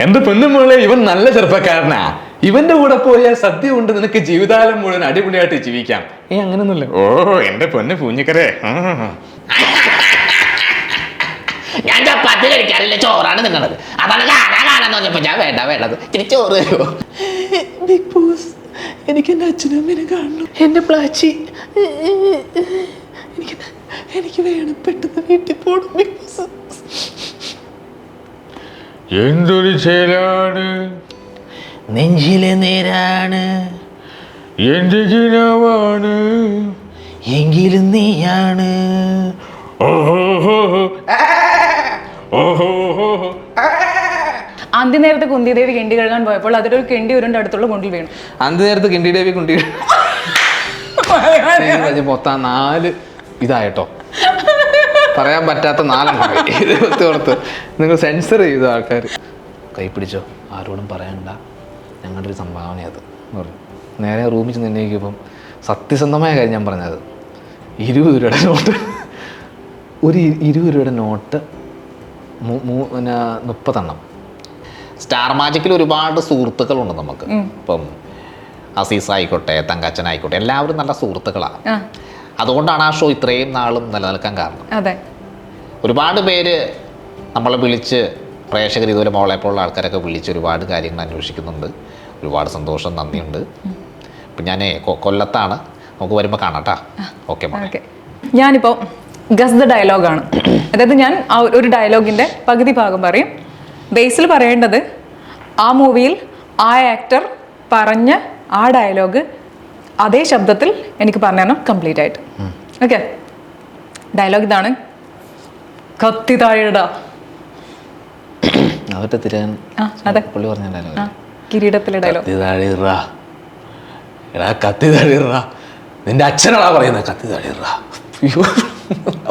എന്റെ പൊന്നുമോളെ, ഇവൻ നല്ല ചെറുപ്പക്കാരനാ. ഇവന്റെ കൂടെ പോയാൽ സദ്യ കൊണ്ട് നിനക്ക് ജീവിതകാലം മുഴുവൻ അടിപൊളിയായിട്ട് ജീവിക്കാം. അങ്ങനൊന്നുമില്ല. ഓ എന്റെ പൊന്ന് പൂഞ്ഞിക്കരെ, ഞാൻ ചപ്പാത്തി കഴിക്കാറില്ല, ചോറാണ് തിന്നണത്. അതാണ് കാണാൻ തോന്നിയപ്പോ ഞാൻ വേണ്ടത് ഇച്ചിരി ചോറ് തരുമോ? ബിഗ് ബോസ്, എനിക്ക് എൻ്റെ അച്ഛനും അമ്മേനെ കാണണം. എന്നെ പ്ലാച്ചി, എനിക്ക് വേണം, പെട്ടെന്ന് വീട്ടിൽ പോകണം. ബിഗ് ബോസ് എന്തൊരു ചേലാണ്, നെഞ്ചിലെ നേരാണ്, എന്റെ കിനാവാണ്, എങ്കിലും നീയാണ്. അന്ത്യനേരത്തെ കുന്തിദേവി കിണ്ടി കഴുകാൻ പോയപ്പോൾ അതിലൊരു കിണ്ടി ഉരുണ്ട് അടുത്തുള്ള കുണ്ടിൽ വീണു. അന്ത്യനേരത്ത് കിണ്ടി ദേവി കുണ്ടി മൊത്തം 4 ഇതായിട്ടോ, പറയാൻ പറ്റാത്ത 4 ഓർത്ത് നിങ്ങൾ സെൻസർ ചെയ്തു ആൾക്കാർ. കൈ പിടിച്ചോ, ആരോടും പറയണ്ട, ഞങ്ങളുടെ ഒരു സംഭാവന അത് പറഞ്ഞു. നേരെ റൂമിൽ ചെന്ന് എണ്ണീക്കിപ്പം സത്യസന്ധമായ കാര്യം ഞാൻ പറഞ്ഞത്, 20 രൂപയുടെ നോട്ട്, ഒരു 20 രൂപയുടെ നോട്ട് 30 എണ്ണം. സ്റ്റാർ മാജിക്കിൽ ഒരുപാട് സുഹൃത്തുക്കളുണ്ട് നമുക്ക്. ഇപ്പം അസീസ് ആയിക്കോട്ടെ, തങ്കച്ചനായിക്കോട്ടെ, എല്ലാവരും നല്ല സുഹൃത്തുക്കളാണ്. അതുകൊണ്ടാണ് ആ ഷോ ഇത്രയും നാളും നിലനിൽക്കാൻ കാരണം. അതെ, ഒരുപാട് പേര് നമ്മളെ വിളിച്ച്, പ്രേക്ഷകർ ഇതുപോലെ മോളെപ്പോലുള്ള ആൾക്കാരൊക്കെ വിളിച്ച് ഒരുപാട് കാര്യങ്ങൾ അന്വേഷിക്കുന്നുണ്ട്. ഒരുപാട് സന്തോഷം, നന്ദിയുണ്ട്. ഇപ്പം ഞാൻ കൊല്ലത്താണ്, നമുക്ക് വരുമ്പോൾ കാണാട്ടാ. ഓക്കെ. ഞാനിപ്പോൾ ഗസ് ദ ഡയലോഗാണ്. അതായത് ഞാൻ ഒരു ഡയലോഗിൻ്റെ പകുതി ഭാഗം പറയും. ബേസിൽ പറയേണ്ടത് ആ മൂവിയിൽ ആ ആക്ടർ പറഞ്ഞ ആ ഡയലോഗ് അതേ ശബ്ദത്തിൽ എനിക്ക് പറഞ്ഞു തരണം കംപ്ലീറ്റ് ആയിട്ട്. ഓക്കെ, ഡയലോഗ് ഇതാണ്: കത്തി താഴെടാ. അതെ, കിരീടത്തിലെ ഡയലോഗ്. കത്തി താഴെറാ, നിന്റെ അച്ഛനാടാ പറയുന്നത് കത്തി താഴെറാ.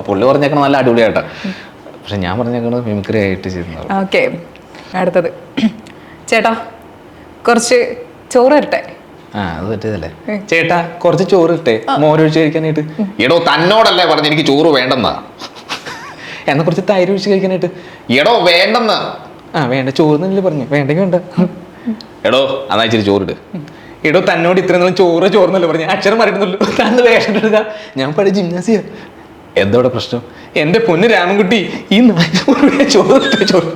പുള്ളി പറഞ്ഞേക്കണം നല്ല അടിപൊളിയായിട്ടാ, പക്ഷെ ഞാൻ പറഞ്ഞേക്കണത് മിമിക്രി ആയിട്ട് ചെയ്യുന്നത്. ഓക്കെ, അടുത്തത് ചേട്ടാ കുറച്ച് ചോറ് തരട്ടെ. അത് പറ്റിയതല്ലേ ചേട്ടാ, കുറച്ച് ചോറ് ഇട്ടേ, മോരൊഴിച്ച് കഴിക്കാനായിട്ട്. എടോ, തന്നോടല്ലേ പറഞ്ഞ് എനിക്ക് ചോറ് വേണ്ടെന്നാ. എന്നാ കുറച്ച് തൈര് ഒഴിച്ച് കഴിക്കാനായിട്ട്. എടോ വേണ്ടെന്ന്. വേണ്ട, ചോറ് പറഞ്ഞു, വേണ്ടെങ്കിൽ വേണ്ട. എടോ എന്നാ ഇച്ചിരി ചോറിട്. എടോ, തന്നോട് ഇത്രയും നാളും ചോറിനല്ലേ പറഞ്ഞു, അക്ഷരം മറിയുന്നുള്ളൂ. തന്ന് വേഷം എടുക്കുക. ഞാൻ പഠിച്ച ജിംനാസിയ. എന്തോടെ പ്രശ്നം? എൻ്റെ പൊന്ന് രാമൻകുട്ടി, ഈ ചോറ്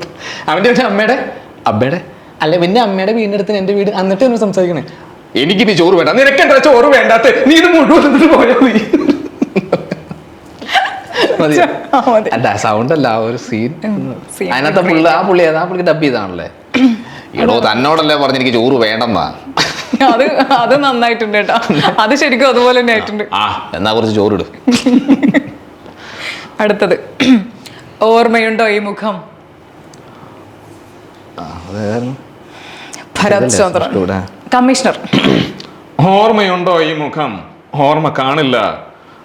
അവൻ്റെ അമ്മയുടെ അല്ല പിന്നെ അമ്മയുടെ വീടിനടുത്ത് എൻ്റെ വീട്, എന്നിട്ട് എന്നോട് സംസാരിക്കണേ എനിക്കിത് ചോറ് വേണ്ട. നിനക്കെന്താ ചോറ് വേണ്ടാത്ത? നീ ഇത് മുഴുവൻ പോയാൽ മതി. അല്ല സൗണ്ട് അല്ല, ഒരു സീൻ അതിനകത്ത് പുള്ളി ഡബ് ചെയ്താണല്ലേ. എടോ, തന്നോടല്ലേ പറഞ്ഞ് എനിക്ക് ചോറ് വേണ്ടെന്നാ. അത് നന്നായിട്ടുണ്ട് കേട്ടോ, അത് ശരിക്കും അതുപോലെ തന്നെ ആയിട്ടുണ്ട്. എന്നാ കുറച്ച് ചോറിട്. അടുത്തത്, ഓർമ്മയുണ്ടോ ഈ മുഖം? ഭരത് ചന്ദ്രൻ, കമ്മീഷണർ. ഓർമ്മയുണ്ടോ ഈ മുഖം? ഓർമ്മ കാണില്ല.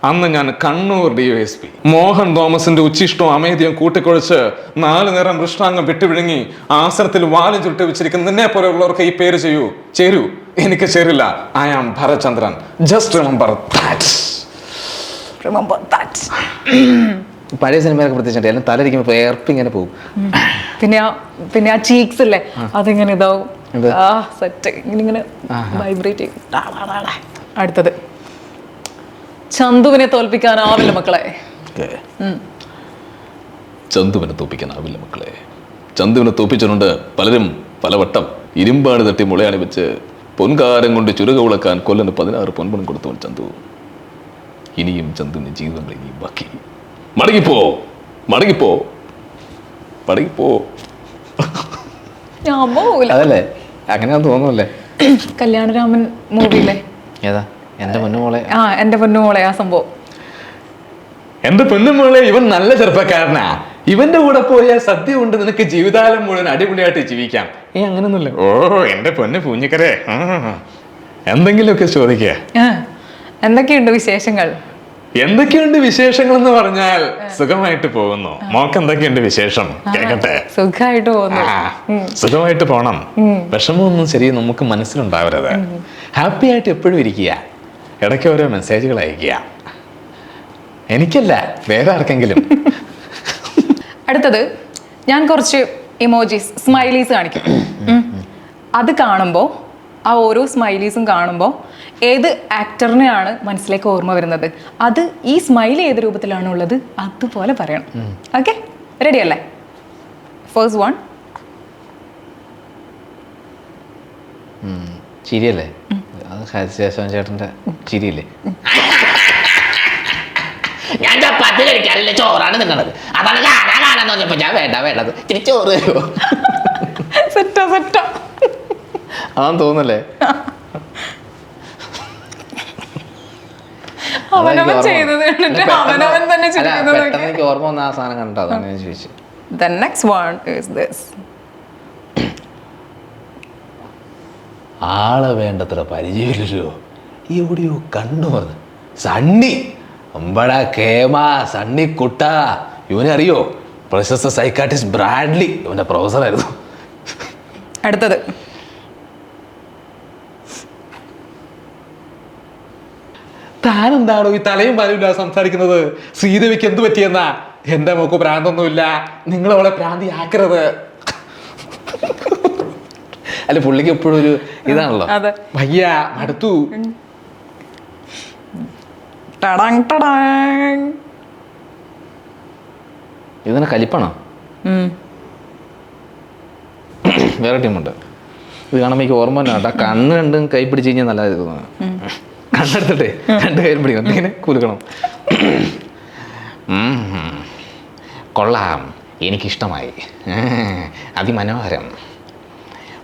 അന്ന് ഞാൻ കണ്ണൂർ DYSP മോഹൻ തോമസിന്റെ ഉച്ചിഷ്ടവും അമേദ്യം കൂട്ടിക്കൊഴിച്ച് 4 നേരം വൃഷ്ടാംഗം വിട്ടുവിഴുങ്ങി ആസനത്തിൽ വാലും ചുട്ടി വെച്ചിരിക്കുന്ന നിന്നെ പോലെയുള്ളവർക്ക് ഈ പേര് ചേരൂ. എനിക്ക് ചേരില്ല. I am Bharath Chandran. Just remember that. പഴയ സിനിമയൊക്കെ പ്രത്യേകിച്ച് എല്ലാം തലയിരിക്കുമ്പോൾ എയർപ്പിങ്ങനെ പോകും. പിന്നെ ആ ചീക്സ് ഇല്ലേ, അതിങ്ങനെ ഇതാവും. സെറ്റ് ഇങ്ങനെ വൈബ്രേറ്റ് ചെയ്യും. അടുത്തത്, ചന്തുവിനെ തോൽപ്പിക്കാനാവില്ല മക്കളെ. ചന്തുവിനെ തോൽപ്പിക്കാനാവില്ല മക്കളെ. ചന്തുവിനെ തോൽപ്പിച്ചിട്ടുണ്ട് പലരും പലവട്ടം. ഇരുമ്പാണ് തട്ടി മുളയാണി വെച്ച് പൊൻകാരം കൊണ്ട് ചുരുക ഉളക്കാൻ കൊല്ലന് 16 പൊൻപണം കൊടുത്തവൻ ചന്തു. ഇനിയും ചന്തുവിന് ജീവിതം ഇനിയും ബാക്കി. മടങ്ങിപ്പോ. അതല്ലേ അങ്ങനെ തോന്നുന്നല്ലേ. കല്യാണരാമൻ മൂവിയിലെ ഏതാ? എന്റെ പൊന്നുമോളെ. എന്റെ പൊന്നുമോളെ, ആ സംഭവം. എന്റെ പൊന്നുമോളെ, ഇവൻ നല്ല ചെറുപ്പക്കാരനാ. ഇവന്റെ കൂടെ പോയാൽ സദ്യ കൊണ്ട് നിനക്ക് ജീവിതകാലം മുഴുവൻ അടിപൊളിയായിട്ട് ജീവിക്കാം. അങ്ങനൊന്നുമില്ല. ഓ എന്റെ പൊന്ന് പൂഞ്ഞിക്കരെ, എന്തെങ്കിലുമൊക്കെ ചോദിക്കുക. എന്തൊക്കെയുണ്ട് വിശേഷങ്ങൾ? എന്തൊക്കെയുണ്ട് വിശേഷങ്ങൾ എന്ന് പറഞ്ഞാൽ സുഖമായിട്ട് പോകുന്നു. മോക്ക് എന്തൊക്കെയുണ്ട് വിശേഷം? കേക്കട്ടെ. സുഖമായിട്ട് പോകുന്നു. സുഖമായിട്ട് പോണം. വിഷമമൊന്നും ശരി നമുക്ക് മനസ്സിലുണ്ടാവരുത്. ഹാപ്പി ആയിട്ട് എപ്പോഴും ഇരിക്കുക. ഇടയ്ക്ക് ഓരോ മെസ്സേജുകൾ അയക്കുക. എനിക്കല്ല, വേറെ ആർക്കെങ്കിലും. അടുത്തത്, ഞാൻ കുറച്ച് ഇമോജീസ് സ്മൈലീസ് കാണിക്കും. അത് കാണുമ്പോൾ ആ ഓരോ സ്മൈലീസും കാണുമ്പോൾ ഏത് ആക്ടറിനെയാണ് മനസ്സിലേക്ക് ഓർമ്മ വരുന്നത്, അത് ഈ സ്മൈൽ ഏത് രൂപത്തിലാണ് ഉള്ളത് അതുപോലെ പറയണം. ഓക്കെ, റെഡി അല്ലേ? ഫസ്റ്റ് വൺ ചിരിയല്ലേ? അത് ഹരിശേഷൻ ചേട്ടൻ്റെ ചിരിയില്ലേ? ഞാൻ ചപ്പാത്തി കഴിക്കാറില്ല, ചോറാണ് തിന്നണത്. അതാണ് കാണാൻ തോന്നിയപ്പോ ഞാൻ വേണ്ടത് ഇത്തിരി ചോറ് തരുമോ? സെറ്റാ സെറ്റാ. അതാന്ന് തോന്നല്ലേ? അവനവൻ ചെയ്തത് കണ്ടിട്ട് അവനവൻ തന്നെ ചിരിക്കുന്നത്. എനിക്ക് ഓർമ്മ വന്ന ആ സാധനം കണ്ടോ, അതാണ് ഞാൻ ചോദിച്ചത്. The next one is this. ആളെ വേണ്ടത്ര പരിചയമില്ലല്ലോ, എവിടെയോ കണ്ടു വന്ന്. സണ്ണി അമ്പടാ കേമ സണ്ണി കുട്ട, ഇവനെ അറിയോ? പ്രശസ്ത സൈക്കാട്രിസ്റ്റ് ബ്രാഡ്ലി, ഇവന്റെ പ്രൊഫസറായിരുന്നു. അടുത്തത് താനെന്താണോ ഈ തലയും പാലുമില്ല സംസാരിക്കുന്നത്? ശ്രീദേവിക്ക് എന്ത് പറ്റിയെന്നാ? എന്റെ മോക്ക് പ്രാന്തൊന്നുമില്ല, നിങ്ങൾ അവളെ പ്രാന്തി ആക്കരുത്. അല്ല, പുള്ളിക്ക് എപ്പോഴും ഒരു ഇതാണല്ലോ, അതെ. ഭയ്യ അടുത്തു. ടടാങ് ടടാങ്. ഇതിനെ കലിപ്പാണോ? വേറെ ടീമുണ്ട്. ഇത് കാണുമ്പോൾ എനിക്ക് ഓർമ്മ തന്നെ കേട്ടോ, കണ്ണ് രണ്ടും കൈ പിടിച്ച് കഴിഞ്ഞാൽ നല്ലതായിരുന്നു. കണ്ണെടുത്തിട്ടേ രണ്ട് കൈ പിടിക്കണം, ഇങ്ങനെ കുലുക്കണം. കൊള്ളാം, എനിക്കിഷ്ടമായി, അതിമനോഹരം.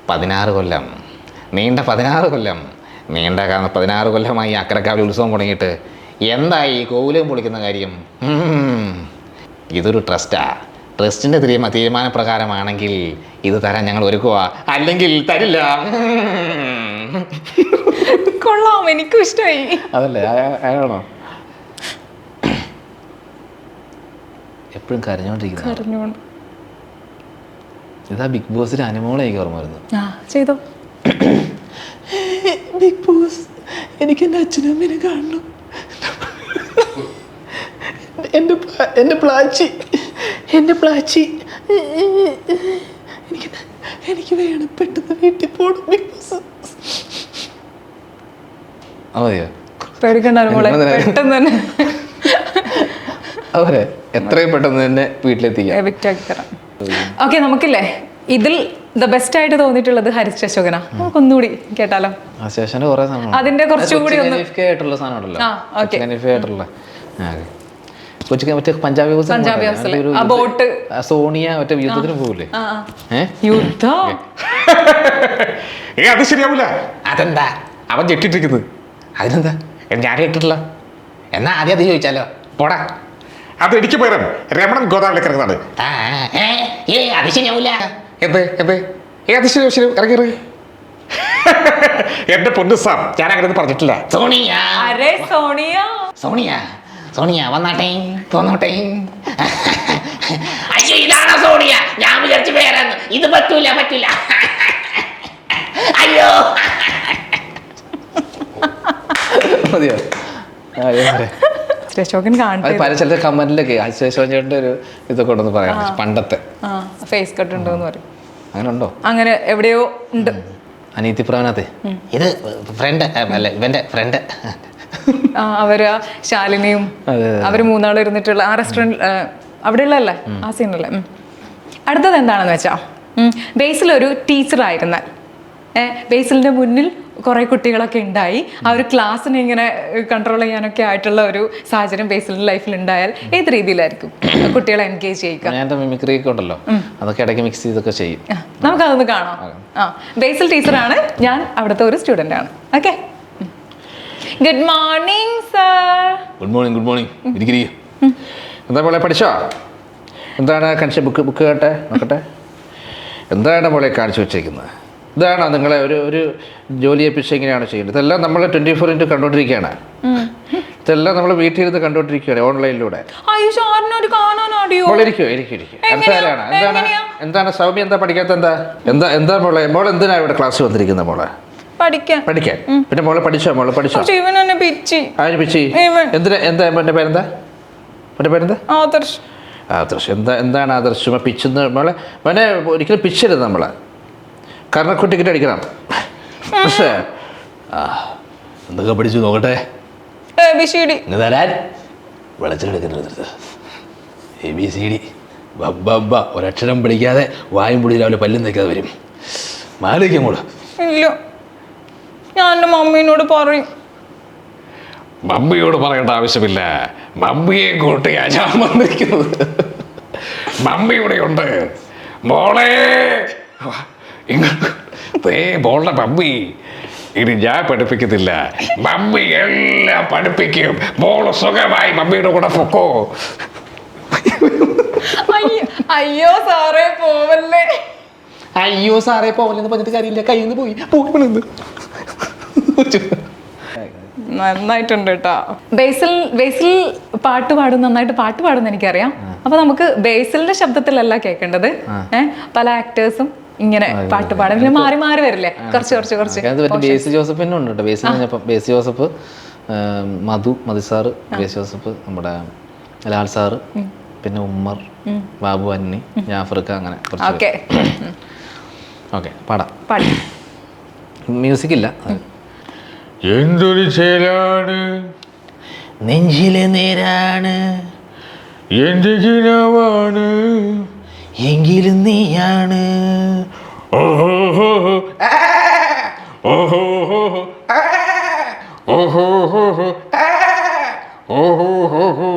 16 കൊല്ലം നീണ്ട 16 കൊല്ലം നീണ്ട 16 കൊല്ലമായി അക്കരക്കാവിൽ ഉത്സവം തുടങ്ങിയിട്ട് എന്തായി കോവിലും പൊളിക്കുന്ന കാര്യം? ഇതൊരു ട്രസ്റ്റാ. ട്രസ്റ്റിൻ്റെ തീരുമാനപ്രകാരമാണെങ്കിൽ ഇത് തരാൻ ഞങ്ങൾ ഒരുക്കുക, അല്ലെങ്കിൽ തരില്ല. കൊള്ളാം, എനിക്കും ഇഷ്ടമായി. അതല്ലേ അയാളാണോ എപ്പോഴും കരഞ്ഞോണ്ടിരിക്കുന്നത്? ഇതാ ബിഗ് ബോസിന്റെ അനുമോളെ എനിക്ക് ഓർമ്മ വരുന്നു. ചെയ്തോ. ബിഗ് ബോസ്, എനിക്ക് എൻ്റെ അച്ഛനും അമ്മേനെ കാണണം. എൻ്റെ പ്ലാച്ചി എനിക്ക് വേണം, പെട്ടെന്ന് വീട്ടിൽ പോകണം. ബിഗ് ബോസ് അതെയോ? പേടിക്കണ്ട അനുമോളെ, പെട്ടെന്ന് തന്നെ അവരെ എത്രയും പെട്ടെന്ന് തന്നെ വീട്ടിലെത്തിക്കാം. എവിക്റ്റ് ആക്കി തരാം. ഓക്കെ, നമുക്കില്ലേ ഇതിൽ ദ ബെസ്റ്റ് ആയിട്ട് തോന്നിയിട്ടുള്ളത് ഹരിശ്രീ അശോകനാ. നമുക്കൊന്നുകൂടി കേട്ടാലോ? ശേഷന്റെ കുറെ സാധനം, അതിന്റെ കുറച്ചുകൂടി ഒന്ന് ആയിട്ടുള്ള സാധനം ഉണ്ടല്ലോ, മറ്റേ പഞ്ചാബി ബോട്ട് സോണിയ മറ്റേ യുദ്ധത്തിന് പോകില്ലേ? യുദ്ധം അത് ശരിയാവൂല. അതെന്താ അവൻ ചെട്ടിട്ടിരിക്കുന്നത്? അതിനെന്താ ഞാൻ കേട്ടിട്ടില്ല. എന്നാ ആദ്യം അത് ചോദിച്ചാലോ? പോടാ, അത് എനിക്ക് പകരം രമണൻ ഗോദാവരിലേക്ക് ഇറങ്ങുന്നതാണ്. അത് ശരിയാവൂല. അത് ശരി ഇറങ്ങി. എന്റെ പൊന്നു സാർ, ഞാൻ അങ്ങനെ പറഞ്ഞിട്ടില്ല. സോണിയ വന്നാട്ടെ, പോന്നോട്ടെ. അയ്യോ, ഇതാണോ സോണിയ? ഞാൻ വിചാരിച്ചു പേരാന്ന്. ഇത് പറ്റൂല. അയ്യോ, മതിയോ? അശോകൻ കാണട്ടെ. പല ചില കമന്റിലൊക്കെ ചേട്ടൻ്റെ ഒരു ഇതൊക്കെ ഉണ്ടെന്ന് പറയാം, പണ്ടത്തെ ഫേസ് കട്ട് ഉണ്ടോ എന്ന് പറയും. അങ്ങനെ ഉണ്ടോ? അങ്ങനെ എവിടെയോ ഉണ്ട്. അനീതി പ്രാവനത്തെ ഇത് ഫ്രണ്ട് അല്ല, ഇവന്റെ ഫ്രണ്ട്. അവര് ശാലിനിയും അവര് മൂന്നാളും ഇരുന്നിട്ടുള്ള ആ റെസ്റ്റോറൻറ്റ് അവിടെയുള്ളല്ലേ, ആ സീനല്ലേ. അടുത്തത് എന്താണെന്ന് വെച്ചാ, ബേസിലൊരു ടീച്ചറായിരുന്നാൽ ബേസിലിന്റെ മുന്നിൽ കുറെ കുട്ടികളൊക്കെ ഉണ്ടായി, ആ ഒരു ക്ലാസ്സിനെ ഇങ്ങനെ കൺട്രോൾ ചെയ്യാനൊക്കെ ആയിട്ടുള്ള ഒരു സാഹചര്യം ബേസിലിന്റെ ലൈഫിൽ ഉണ്ടായാൽ ഏത് രീതിയിലായിരിക്കും കുട്ടികളെ എൻഗേജ് ചെയ്യുക? മിമിക്രി ഒക്കെ ഉണ്ടല്ലോ, അതൊക്കെ ഇടയ്ക്ക് മിക്സ് ചെയ്തൊക്കെ ചെയ്യും. നമുക്കതൊന്ന് കാണാം. ബേസിൽ ടീച്ചറാണ്, ഞാൻ അവിടുത്തെ ഒരു സ്റ്റുഡൻ്റ് ആണ്. Okay, good morning sir. Good morning. ഇരിക്കും. എന്താ മോളെ, പഠിച്ചോ? എന്താണ് കാണിച്ച ബുക്ക് കേട്ടെ നോക്കട്ടെ. എന്താണ് മോളെ കാണിച്ചു വെച്ചേക്കുന്നത്? ഇതാണോ നിങ്ങളെ ഒരു ജോലി ഏൽപ്പിച്ച് എങ്ങനെയാണ് ചെയ്യുന്നത്? ഇതെല്ലാം നമ്മൾ 24x കണ്ടുകൊണ്ടിരിക്കുകയാണ്. ഇതെല്ലാം നമ്മൾ വീട്ടിൽ ഇരുന്ന് കണ്ടുകൊണ്ടിരിക്കുകയാണ് ഓൺലൈനിലൂടെ. എന്താണ് സൗമ്യ, എന്താ പഠിക്കാത്ത? എന്താ മോളെ എന്തിനാ ഇവിടെ ക്ലാസ് വന്നിരിക്കുന്നത്? മോളെ പഠിക്കാൻ. പിന്നെ മോളെ പഠിച്ചോ? അതിന് പിച്ചി എന്തിനാ? എന്താ എൻ്റെ പേരെന്താ? ആദർശ് എന്താണ് ആദർശ് പിച്ചെന്ന് നമ്മളെ മോനെ ഒരിക്കലും പിച്ചരുത് നമ്മളെ കാരണം ടിക്കറ്റ് അടിക്കണം. പക്ഷേ എന്തൊക്കെ പഠിച്ചു നോക്കട്ടെ. ABCD ഇന്ന് തരാൻ വെളച്ചിലെടുക്കുന്നത് ABCD ബബ്ബ ഒരക്ഷരം പഠിക്കാതെ വായും പൊടി രാവിലെ പല്ലും തയ്ക്കാതെ വരും. മാലിക്കും കൂടെ ഇല്ല, ഞാൻ എൻ്റെ മമ്മീനോട് പറയും. മമ്മിയോട് പറയേണ്ട ആവശ്യമില്ല. മമ്മിയെ കൂട്ടിയാ ഞാൻ വന്നിരിക്കുന്നത്. മമ്മി ഇവിടെ ഉണ്ട്. മോളെ മോളുടെ മമ്മി. ഇനി ഞാൻ പഠിപ്പിക്കുന്നില്ല, മമ്മി എല്ലാം പഠിപ്പിക്കും. മോള് സുഖമായി മമ്മിയുടെ കൂടെ പൊക്കോ. അയ്യോ സാറേ പോവല്ലേ. അയ്യോ സാറേ പോലെന്ന് പറഞ്ഞിട്ട് കാര്യമില്ല, കയ്യിൽ നിന്ന് പോയി നന്നായിട്ടുണ്ട് കേട്ടോ. ബേസിൽ പാട്ട് പാടും, നന്നായിട്ട് പാട്ട് പാടുന്ന എനിക്കറിയാം. അപ്പൊ നമുക്ക് ബേസിലിന്റെ ശബ്ദത്തിലല്ല കേൾക്കേണ്ടത്. പല ആക്ടേഴ്സും ഇങ്ങനെ പാട്ട് പാടും, പിന്നെ മാറി മാറി വരില്ലേ കുറച്ച്. ബേസ് ജോസഫിനും ഉണ്ട് കേട്ടോ. ബേസ് ജോസഫ്, മധു സാറ്, ബേസ് ജോസഫ്, നമ്മുടെ ലാൽ സാറ്, പിന്നെ ഉമ്മർ, ബാബു അന്നി, ജാഫർക്ക, അങ്ങനെ ഓക്കെ പാടാം. പാടി. മ്യൂസിക് ഇല്ല. എന്തൊരു ചേലാണ് നെഞ്ചിലെ നേരാണ് എന്റെ കിനാവാണ് എങ്കിലും നീയാണ്. ഓഹോ ഓഹോ ഓഹോ ഓഹോ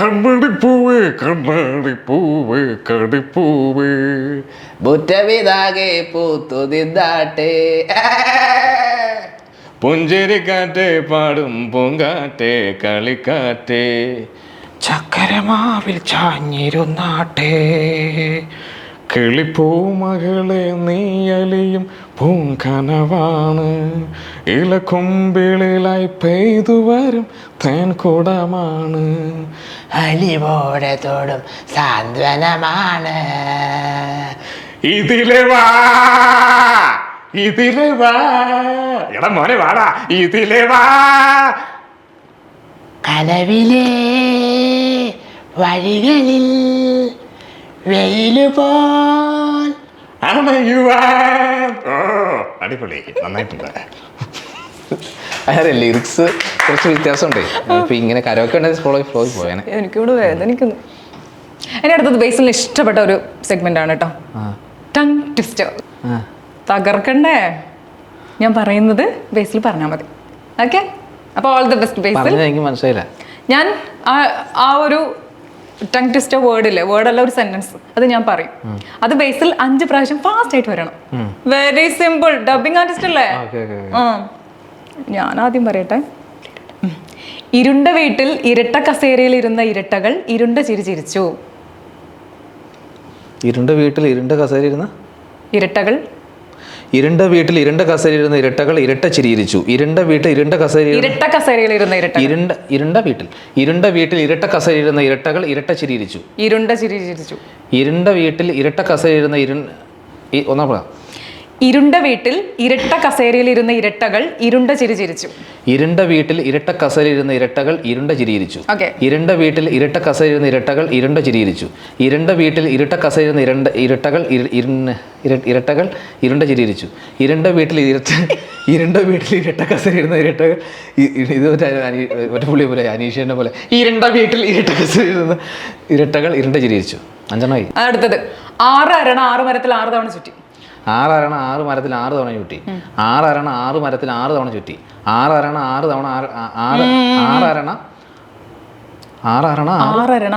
കണ്ണടിപ്പൂവേ കണ്ണടിപ്പൂവേ കടിപ്പൂവേ ബുറ്റവിതാകെ പൂത്തു നിന്നാട്ടെ പുഞ്ചിരിക്കാറ്റെ പാടും പൂങ്കാറ്റെ കളിക്കാറ്റെ ചക്കരമാവിൽ ചാഞ്ഞിരുന്നാട്ടെ കിളിപ്പൂമകളെ നീയലിയും പൂങ്കനവാണ് ഇലക്കുമ്പിളിലായി പെയ്തു വരും തേൻകുടമാണ് അലിവോടെ തോടും സാന്ത്വനമാണ്. ഇതിലെ വാ ഇതിലെ വാ എടാ മോനെ വാടാ ഇതിലെ വാ കനവിലെ വഴികളിൽ വെയിലുപോൽ അണയുവാൻ. ഓ അടിപൊളി, നന്നായിട്ടുണ്ട്. അതെ, ലിറിക്സ് കുറച്ച് വ്യത്യാസമുണ്ടേ. ഇപ്പൊ ഇങ്ങനെ കരോക്കെ ഉണ്ടെങ്കിൽ ഫ്ലോയിൽ പോയേനെ. എനിക്കിവിടെ വേദനിക്കുന്നു. എൻ്റെ അടുത്തത് ബേസിലിന് ഇഷ്ടപ്പെട്ട ഒരു സെഗ്മെന്റ് ആണ് കേട്ടോ, ടങ് ട്വിസ്റ്റർ. തകർക്കണ്ടേ? ഞാൻ പറയുന്നത് ബേസിൽ പറഞ്ഞാൽ മതി. ഓക്കെ, അപ്പോൾ ഓൾ ദി ബെസ്റ്റ് ബേസിൽ. എനിക്ക് മനസ്സിലായില്ല. ഞാൻ ആ ഒരു ടങ് ട്വിസ്റ്റർ വേർഡല്ല ഒരു സെന്റൻസ്, അത് ഞാൻ പറയും. അത് ബേസിൽ 5 പ്രാവശ്യം ഫാസ്റ്റ് ആയിട്ട് വരണം. Very simple. ഡബിങ് ആർട്ടിസ്റ്റ് അല്ലേ? ഞാൻ ആദ്യം പറയട്ടെ. ഇരുണ്ട വീട്ടിൽ ഇരട്ട കസേരയിൽ ഇരുന്ന ഇരട്ടകൾ ഇരുണ്ട ചിരി ചിരിച്ചു. ഇരുണ്ട വീട്ടിൽ ഇരുണ്ട കസേരയിരുന്ന ഇരട്ടകൾ ഇരുണ്ട വീട്ടിൽ ഇരുണ്ട കസേരയിരുന്ന ഇരട്ടകൾ ഇരട്ട ചിരിയിരിച്ചു. ഇരുണ്ട വീട്ടിൽ ഇരുണ്ട കസേരയിലിരുന്ന ഇരുണ്ട വീട്ടിൽ ഇരട്ട കസേരയിരുന്ന ഇരട്ടകൾ ഇരട്ട ചിരിയിരിച്ചു. ഇരുണ്ട ചിരി ചിരിച്ചു. ഇരുണ്ട വീട്ടിൽ ഇരട്ട കസേരയിരുന്ന ഒന്നാ ഇരുണ്ട വീട്ടിൽ ഇരട്ട കസേരയിലിരുന്ന ഇരട്ടകൾ ഇരുണ്ട ചിരി ചിരിച്ചു. ഇരുണ്ട വീട്ടിൽ ഇരട്ട കസേരയിരുന്ന ഇരട്ടകൾ ഇരുണ്ട ചിരിയിരിച്ചു. ഇരുണ്ട വീട്ടിൽ ഇരട്ട കസേരയിരുന്ന ഇരട്ടകൾ ഇരുണ്ട ചിരിയിരിച്ചു. ഇരുണ്ട വീട്ടിൽ ഇരട്ട കസേരയിരുന്ന ഇരട്ടകൾ ഇരട്ടകൾ ഇരുണ്ട ചിരിയിരിച്ചു. ഇരുണ്ട വീട്ടിൽ ഇരട്ട കസേരയിരുന്ന ഇരട്ടകൾ ഇത് ഒരു പുള്ളി പോലെ അനീഷേന്റെ പോലെ ഇരുണ്ട വീട്ടിൽ ഇരട്ട കസേരയിരുന്ന ഇരട്ടകൾ ഇരുണ്ട ചിരിയിരിച്ചു. 5 അടുത്തത് 6 അരണ 6 മരത്തിൽ 6 തവണ ചുറ്റി. 6 അരണ 6 മരത്തിൽ 6 തവണ ചുറ്റി. 6 അരണ 6 മരത്തിൽ 6 തവണ ചുറ്റി. 6 അരണ 6 തവണ 6 അരണ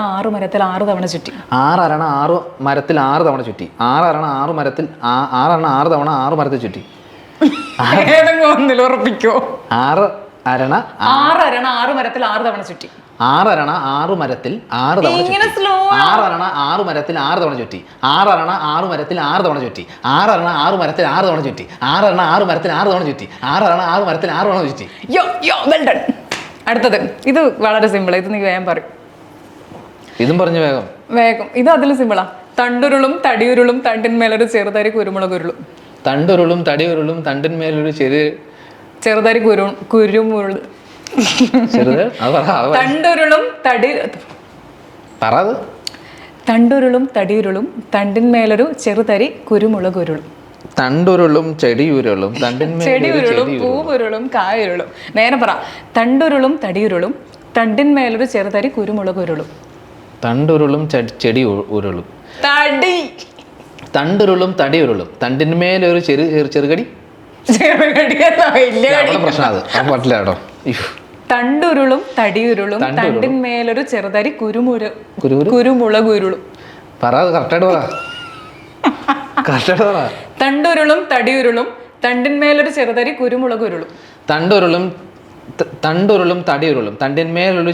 6 മരത്തിൽ 6 തവണ ചുറ്റി. 6 അരണ 6 മരത്തിൽ 6 തവണ ചുറ്റി. 6 അരണ 6 മരത്തിൽ 6 തവണ 6 മരത്തിൽ ചുറ്റി. ഒന്നിൽ ഉറപ്പിക്കോ? 6 അരണ 6 മരത്തിൽ 6 തവണ ചുറ്റി. 6 അരണ 6 മരത്തിൽ 6 തവണ ചുറ്റി. 6 അരണ 6 മരത്തിൽ 6 തവണ ചുറ്റി. 6 അരണ 6 മരത്തിൽ 6 തവണ ചുറ്റി. 6 അരണ 6 മരത്തിൽ 6 തവണ ചുറ്റി. 6 അരണ 6 മരത്തിൽ 6 തവണ ചുറ്റി. 6 അരണ 6 മരത്തിൽ 6 തവണ ചുറ്റി. Well done. അടുത്തത് ഇത് വളരെ സിമ്പിൾ. ഇത് നീ വേഗം പറയും. ഇതും പറഞ്ഞു വേഗം. ഇത് അതിലും സിമ്പിളാ. തണ്ടുരുളും തടിയുരുളും തണ്ടിന്മേലൊരു ചെറുതരി കുരുമുളക് ഉരുളും. തണ്ടുരുളും തടിയുരുളും തണ്ടിന്മേലൊരു ചെറുതരി കുരുമുളക്. തണ്ടുരുളും പറ അത്. തണ്ടുരുളും തടിയുരുളും തണ്ടിന്മേലൊരു ചെറുതരി കുരുമുളകുരുളും. തണ്ടുരുളും ചെടിയുരുളും തണ്ടിന്മേൽ ചെടിയുരുളും പൂവുരുളും കായുരുളും. നേരെ പറ. തണ്ടുരുളും തടിയുരുളും തണ്ടിന്മേലൊരു ചെറുതരി കുരുമുളകുരുളും. തണ്ടുരുളും ചെടി ഉരുളും. തടി. തണ്ടുരുളും തടിയുരുളും തണ്ടിന്മേലൊരു ചെറുകടി. അവിടെ പ്രശ്നം അത് പറ്റില്ല കേട്ടോ. തണ്ടുരുളും തടിയുരുളും തണ്ടിന്മേലൊരു ചെറുതരി കുരുമുളകുരുളും. പറ അത് കറക്റ്റായിട്ട് പറ. കറക്റ്റായിട്ട് പറ. തണ്ടുരുളും തടിയുരുളും തണ്ടിന്മേലൊരു ചെറുതരി കുരുമുളകുരുളും. തണ്ടുരുളും തടിയുരുളും തണ്ടിന്മേലൊരു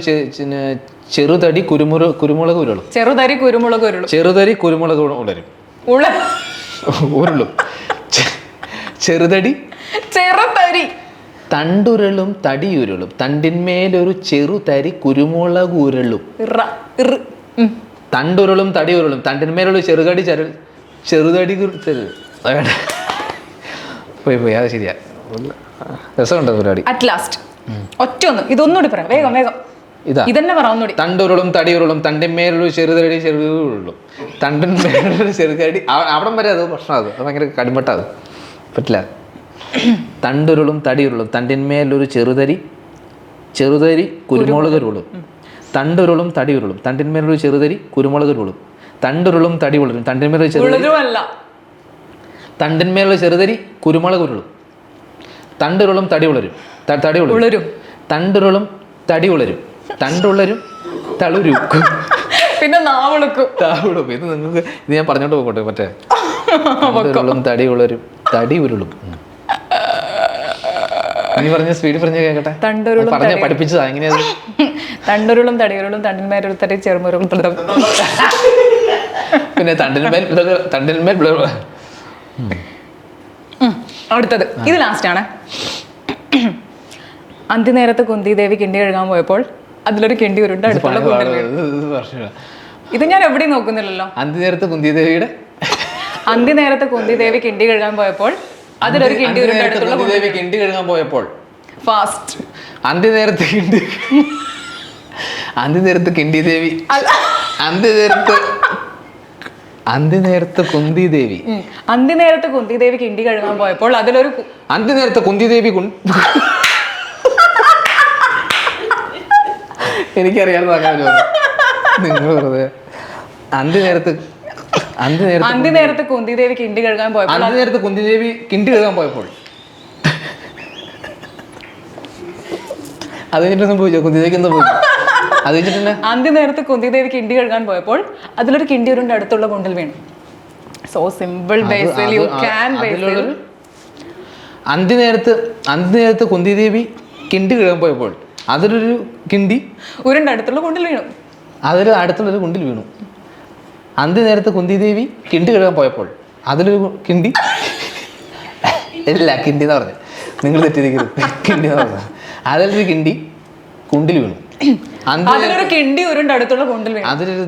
ചെറുതടി കുരുമുളക് ഉരുളും. ചെറുതരി കുരുമുളക് ഉരുളും. ചെറുതരി കുരുമുളക് ഉളരും ഉരുളും. ചെറുതടി ചെറുതരി. തണ്ടുരുളും തടിയുരുളും തണ്ടിന്മേലൊരു ചെറുതരി കുരുമുളക് ഉരുളും. തണ്ടുരുളും തടിയുരുളും തണ്ടിന്മേലൊരു ചെറുതടി പോയി അത് ശരിയാ. രസമുണ്ടോ പരിപാടി? അറ്റ് ലാസ്റ്റ് ഒറ്റ ഇതൊന്നുകൂടി പറയാം. വേഗം വേഗം ഇതന്നെ പറ ഒന്നുകൂടി. തണ്ടുരുളും തടിയുരുളും തണ്ടിന്മേലൊരു ചെറുതടി തണ്ടിന്മേലൊരു ചെറുതടി. അവിടം വരെ അത് പ്രശ്നം. അത് ഭയങ്കര കടുമ്പട്ട. അത് പറ്റില്ല. തണ്ടുരുളും തടിയുരുളും തണ്ടിന്മേലൊരു ചെറുതരി കുരുമുളക് ഉരുളും. തണ്ടുരുളും തടിയുരുളും തണ്ടിന്മേലൊരു ചെറുതരി കുരുമുളക് ഉരുളും. തണ്ടുരുളും തടി ഉരുളും തണ്ടിന്മേലൊരു ചെറുതരി കുരുമുളക് ഉരുളും. തണ്ടുരുളും തടി ഉളരും. തണ്ടുരുളും തടി ഉളരും. തണ്ടുള്ളരും തളുരും. പിന്നെ നാവെളുക്കും. ഇത് നിങ്ങൾക്ക് ഇത് ഞാൻ പറഞ്ഞോണ്ട് പോകട്ടെ. മറ്റേ തണ്ടുരുളും തടി ഉളരും തടി ഉരുളും. നീ പറഞ്ഞ സ്പീഡ് പറഞ്ഞ കേക്കട്ടെ. പഠിപ്പിച്ചതാ എങ്ങനെയാ? തണ്ടുരുളും തടിയുരുളും തണ്ടിന്മേലൊരു തടി ചെറുമുരുളും. പിന്നെ തണ്ടിന്മേൽ അടുത്തത് ഇത് ലാസ്റ്റ് ആണ്. അന്തിനേരത്ത് കുന്തിദേവി കിണ്ടി കഴുകാൻ പോയപ്പോൾ അതിലൊരു കിണ്ടി ഉരുണ്ട് അടുത്തുള്ള കുണ്ടിൽ വീണു. ഇത് ഞാൻ എവിടെയും നോക്കുന്നില്ലല്ലോ. അന്തിനേരത്ത് കുന്തിദേവിയുടെ അന്തിനേരത്ത് കുന്തിദേവി കിണ്ടി കഴുകാൻ പോയപ്പോൾ അതിലൊരു കിണ്ടി ഉരുണ്ട് അടുത്തുള്ള കുന്തിദേവി കിണ്ടി കഴുകാൻ പോയപ്പോൾ ഫാസ്റ്റ് അന്തിനേരത്ത് കിണ്ടി ദേവി അന്തിനേരത്ത് കുന്തിദേവി കിണ്ടി കഴുകാൻ പോയപ്പോൾ അതിലൊരു അന്തിനേരത്ത് കുന്തിദേവി എനിക്കറിയാതെ നിങ്ങൾ വെറുതെ അന്തിനേരത്ത് കുന്തിദേവി കിണ്ടി കഴുകാൻ പോയപ്പോൾ അത് കഴിഞ്ഞിട്ട് സംഭവിച്ചോ? കുന്തിദേവിക്ക് എന്താ സംഭവിച്ചു? അത് കഴിഞ്ഞിട്ട് അന്തിനേരത്ത് കുന്തിദേവി കിണ്ടി കഴുകാൻ പോയപ്പോൾ അതിലൊരു കിണ്ടി ഉരുണ്ട് അടുത്തുള്ള കുണ്ടിൽ വീണു. So simple. Basil you can Basil. അന്തിനേരത്ത് കുന്തിദേവി കിണ്ടി കഴുകാൻ പോയപ്പോൾ അതിലൊരു കിണ്ടി ഉരുണ്ട് അടുത്തുള്ള കുണ്ടിൽ വീണു. അടുത്തുള്ളൊരു കുണ്ടിൽ വീണു. അന്തിനേരത്ത് കുന്തിദേവി കിണ്ടി കഴുകാൻ പോയപ്പോൾ അതിലൊരു കിണ്ടി കിണ്ടി എന്ന് പറഞ്ഞു. നിങ്ങൾ തെറ്റിയിരിക്കുന്നത്. കിണ്ടി എന്ന് പറഞ്ഞു. അതിലൊരു കിണ്ടി കുണ്ടിൽ വീണു. അതിലൊരു കിണ്ടി ഉരുണ്ട് അടുത്തുള്ള കുണ്ടിൽ വീണു. അതിലൊരു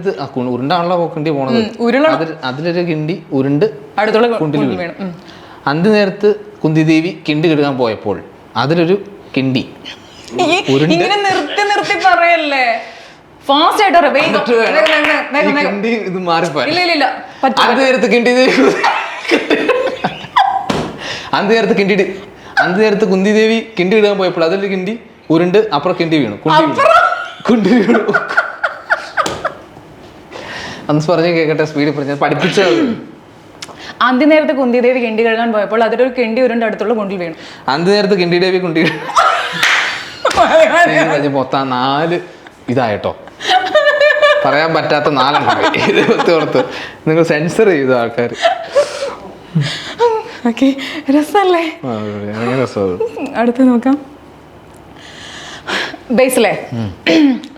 ഉരുണ്ടാണല്ലോ കിണ്ടി പോണത്. അതിലൊരു കിണ്ടി ഉരുണ്ട് അടുത്തുള്ള കുണ്ടിൽ വീണു. അന്തിനേരത്ത് കുന്തിദേവി കിണ്ടി കഴുകാൻ പോയപ്പോൾ അതിലൊരു കിണ്ടി ഇങ്ങനെ നിർത്തി പറയല്ലേ. ഫാസ്റ്റ് ആയിട്ട് ഇത് മാറിപ്പോയി. അന്തിനേരത്ത് കുന്തിദേവി കിണ്ടി ഇടാൻ പോയപ്പോൾ അതിലൊരു കിണ്ടി ഉരുണ്ട് അപ്പുറം കിണ്ടി വീണു. കുണ്ടി വീണു. അന്ന് പറഞ്ഞ് കേക്കട്ടെ. സ്പീഡിൽ പറഞ്ഞ പഠിപ്പിച്ചത്. അന്തിനേരത്ത് കുന്തിദേവി കിണ്ടി കഴുകാൻ പോയപ്പോൾ അതിലൊരു കിണ്ടി ഉരുണ്ട് അടുത്തുള്ള കുണ്ടിൽ വീണു. അന്തിനേരത്ത് കിണ്ടി ദേവി മൊത്തം 4 ഇതായിട്ടോ. പറയാൻ പറ്റാത്ത 4 ഓർത്ത് നിങ്ങൾ സെൻസർ ചെയ്തു ആൾക്കാർ. രസല്ലേ? അടുത്ത് നോക്കാം. ബേസിലെ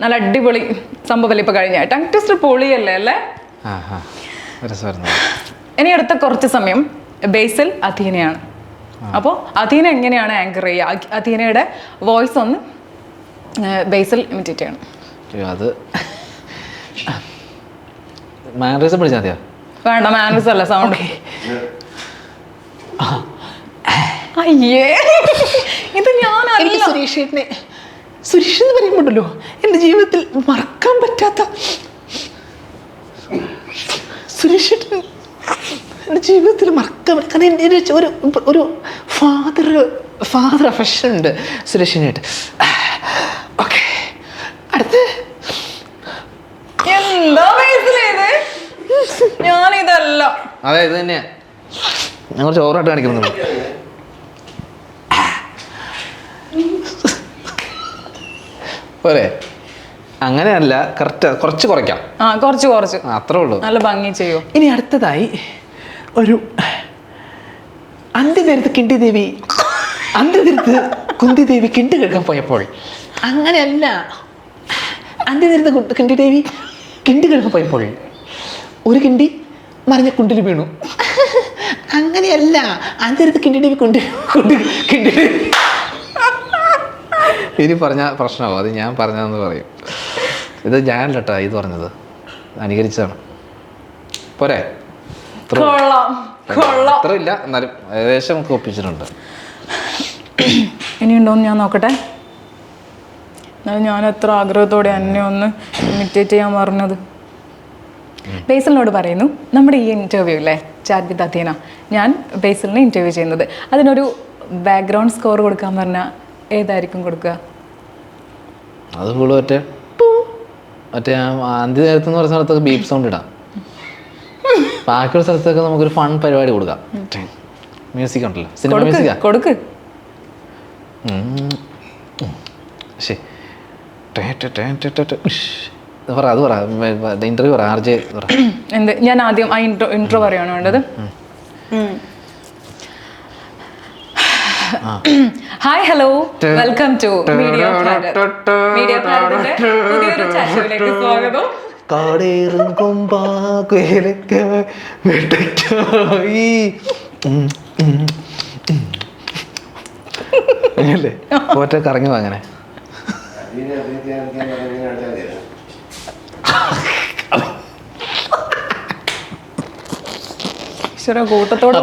നല്ല അടിപൊളി സംഭവം ഇപ്പൊ കഴിഞ്ഞ ടങ് ട്വിസ്റ്റർ പൊളിയല്ലേ അല്ലേ? ഇനി അടുത്ത കുറച്ച് സമയം ബേസിൽ അഥീനയാണ്. അപ്പോൾ അഥീന എങ്ങനെയാണ് ആങ്കർ ചെയ്യുക? അഥീനയുടെ വോയിസ് ഒന്ന് ബേസിൽ ഇമിറ്റേറ്റ് ചെയ്യണം. അത് മാനറിസം പഠിച്ചാൽ മതിയോ? വേണ്ട, മാനറിസം അല്ല, സൗണ്ട്. അയ്യേ, ഇത് ഞാനല്ല. സുരേഷ് എന്ന് പറയുമ്പോണ്ടല്ലോ എൻ്റെ ജീവിതത്തിൽ മറക്കാൻ പറ്റാത്ത സുരേഷേട്ടൻ എൻ്റെ ജീവിതത്തിൽ മറക്കാൻ പറ്റും. കാരണം എൻ്റെ ഒരു ഫാദർ അഫെക്ഷൻ ഉണ്ട് സുരേഷിനായിട്ട്. ഓക്കെ, അടുത്ത് എന്താ ബേസിലേത്? ഞാനിതല്ല. അതെ ഇത് തന്നെയാ. ഞങ്ങൾ ചോറായിട്ട് കാണിക്കുന്നത്. പോരെ? അങ്ങനെയല്ല, കറക്റ്റ് കുറച്ച് കുറയ്ക്കാം. കുറച്ച് അത്രേ ഉള്ളൂ. നല്ല ഭംഗി ചെയ്യൂ. ഇനി അടുത്തതായി ഒരു അന്ത്യനേരത്ത് കുന്തിദേവി കിണ്ടി കേൾക്കാൻ പോയപ്പോൾ അങ്ങനെയല്ല. അന്ത്യനേരത്ത് കിണ്ടിദേവി കിണ്ടി കേൾക്കാൻ പോയപ്പോൾ ഒരു കിണ്ടി മറിഞ്ഞ കുണ്ടിൽ വീണു. അങ്ങനെയല്ല. അന്ത്യനേരത്ത് കിണ്ടിദേവി കിണ്ടി ഇനി പറഞ്ഞാൽ പ്രശ്നമാവും. അത് ഞാൻ പറഞ്ഞതെന്ന് പറയും. ഇത് ഞാനല്ല കേട്ടോ ഇത് പറഞ്ഞത്, അനുകരിച്ചതാണ്. പോരെ? അത്ര ഇല്ല, എന്നാലും ഏകദേശം നമുക്ക് ഒപ്പിച്ചിട്ടുണ്ട്. ഇനിയുണ്ടോന്ന് ഞാൻ നോക്കട്ടെ. എന്നാലും ഞാൻ എത്ര ആഗ്രഹത്തോടെ എന്നെ ഒന്ന് ഇമിറ്റേറ്റ് ചെയ്യാൻ പറഞ്ഞത്. ബേസിലിനോട് പറയുന്നു, നമ്മുടെ ഈ ഇൻ്റർവ്യൂ ഇല്ലേ ചാറ്റ് വിത്ത് അഥീന, ഞാൻ ബേസിലിനെ ഇൻ്റർവ്യൂ ചെയ്യുന്നത്, അതിനൊരു ബാക്ക്ഗ്രൗണ്ട് സ്കോർ കൊടുക്കാൻ പറഞ്ഞാൽ ഏതായിരിക്കും കൊടുക്കുക? അത് ഫുള്ള് മറ്റേ അന്ത്യ നേരത്തെന്ന് പറഞ്ഞ സ്ഥലത്തൊക്കെ ബീപ്പ് സൗണ്ട് ഇടാം. ബാക്കിയുള്ള സ്ഥലത്തൊക്കെ നമുക്കൊരു ഫൺ പരിപാടി കൊടുക്കാം. മ്യൂസിക് ഉണ്ടല്ലോ, സിനിമ മ്യൂസിക്കാ കൊടുക്ക്. ശരി, അത് പറ, ഇന്റർവ്യൂ പറ, RJ പറ. എന്ത്? ഞാൻ ആദ്യം ആ ഇൻട്രോ പറയാണ് വേണ്ടത്. Hi, hello, welcome to media പ്ലാനറ്റിന്റെ പുതിയൊരു ചാനലിലേക്ക് സ്വാഗതം. കാടേറും കൊമ്പാകുലയ്ക്ക് വെട്ടയ്ക്കായി അങ്ങനല്ലേ ഒറ്റ കറങ്ങി അങ്ങനെ. കൂട്ടത്തോടെ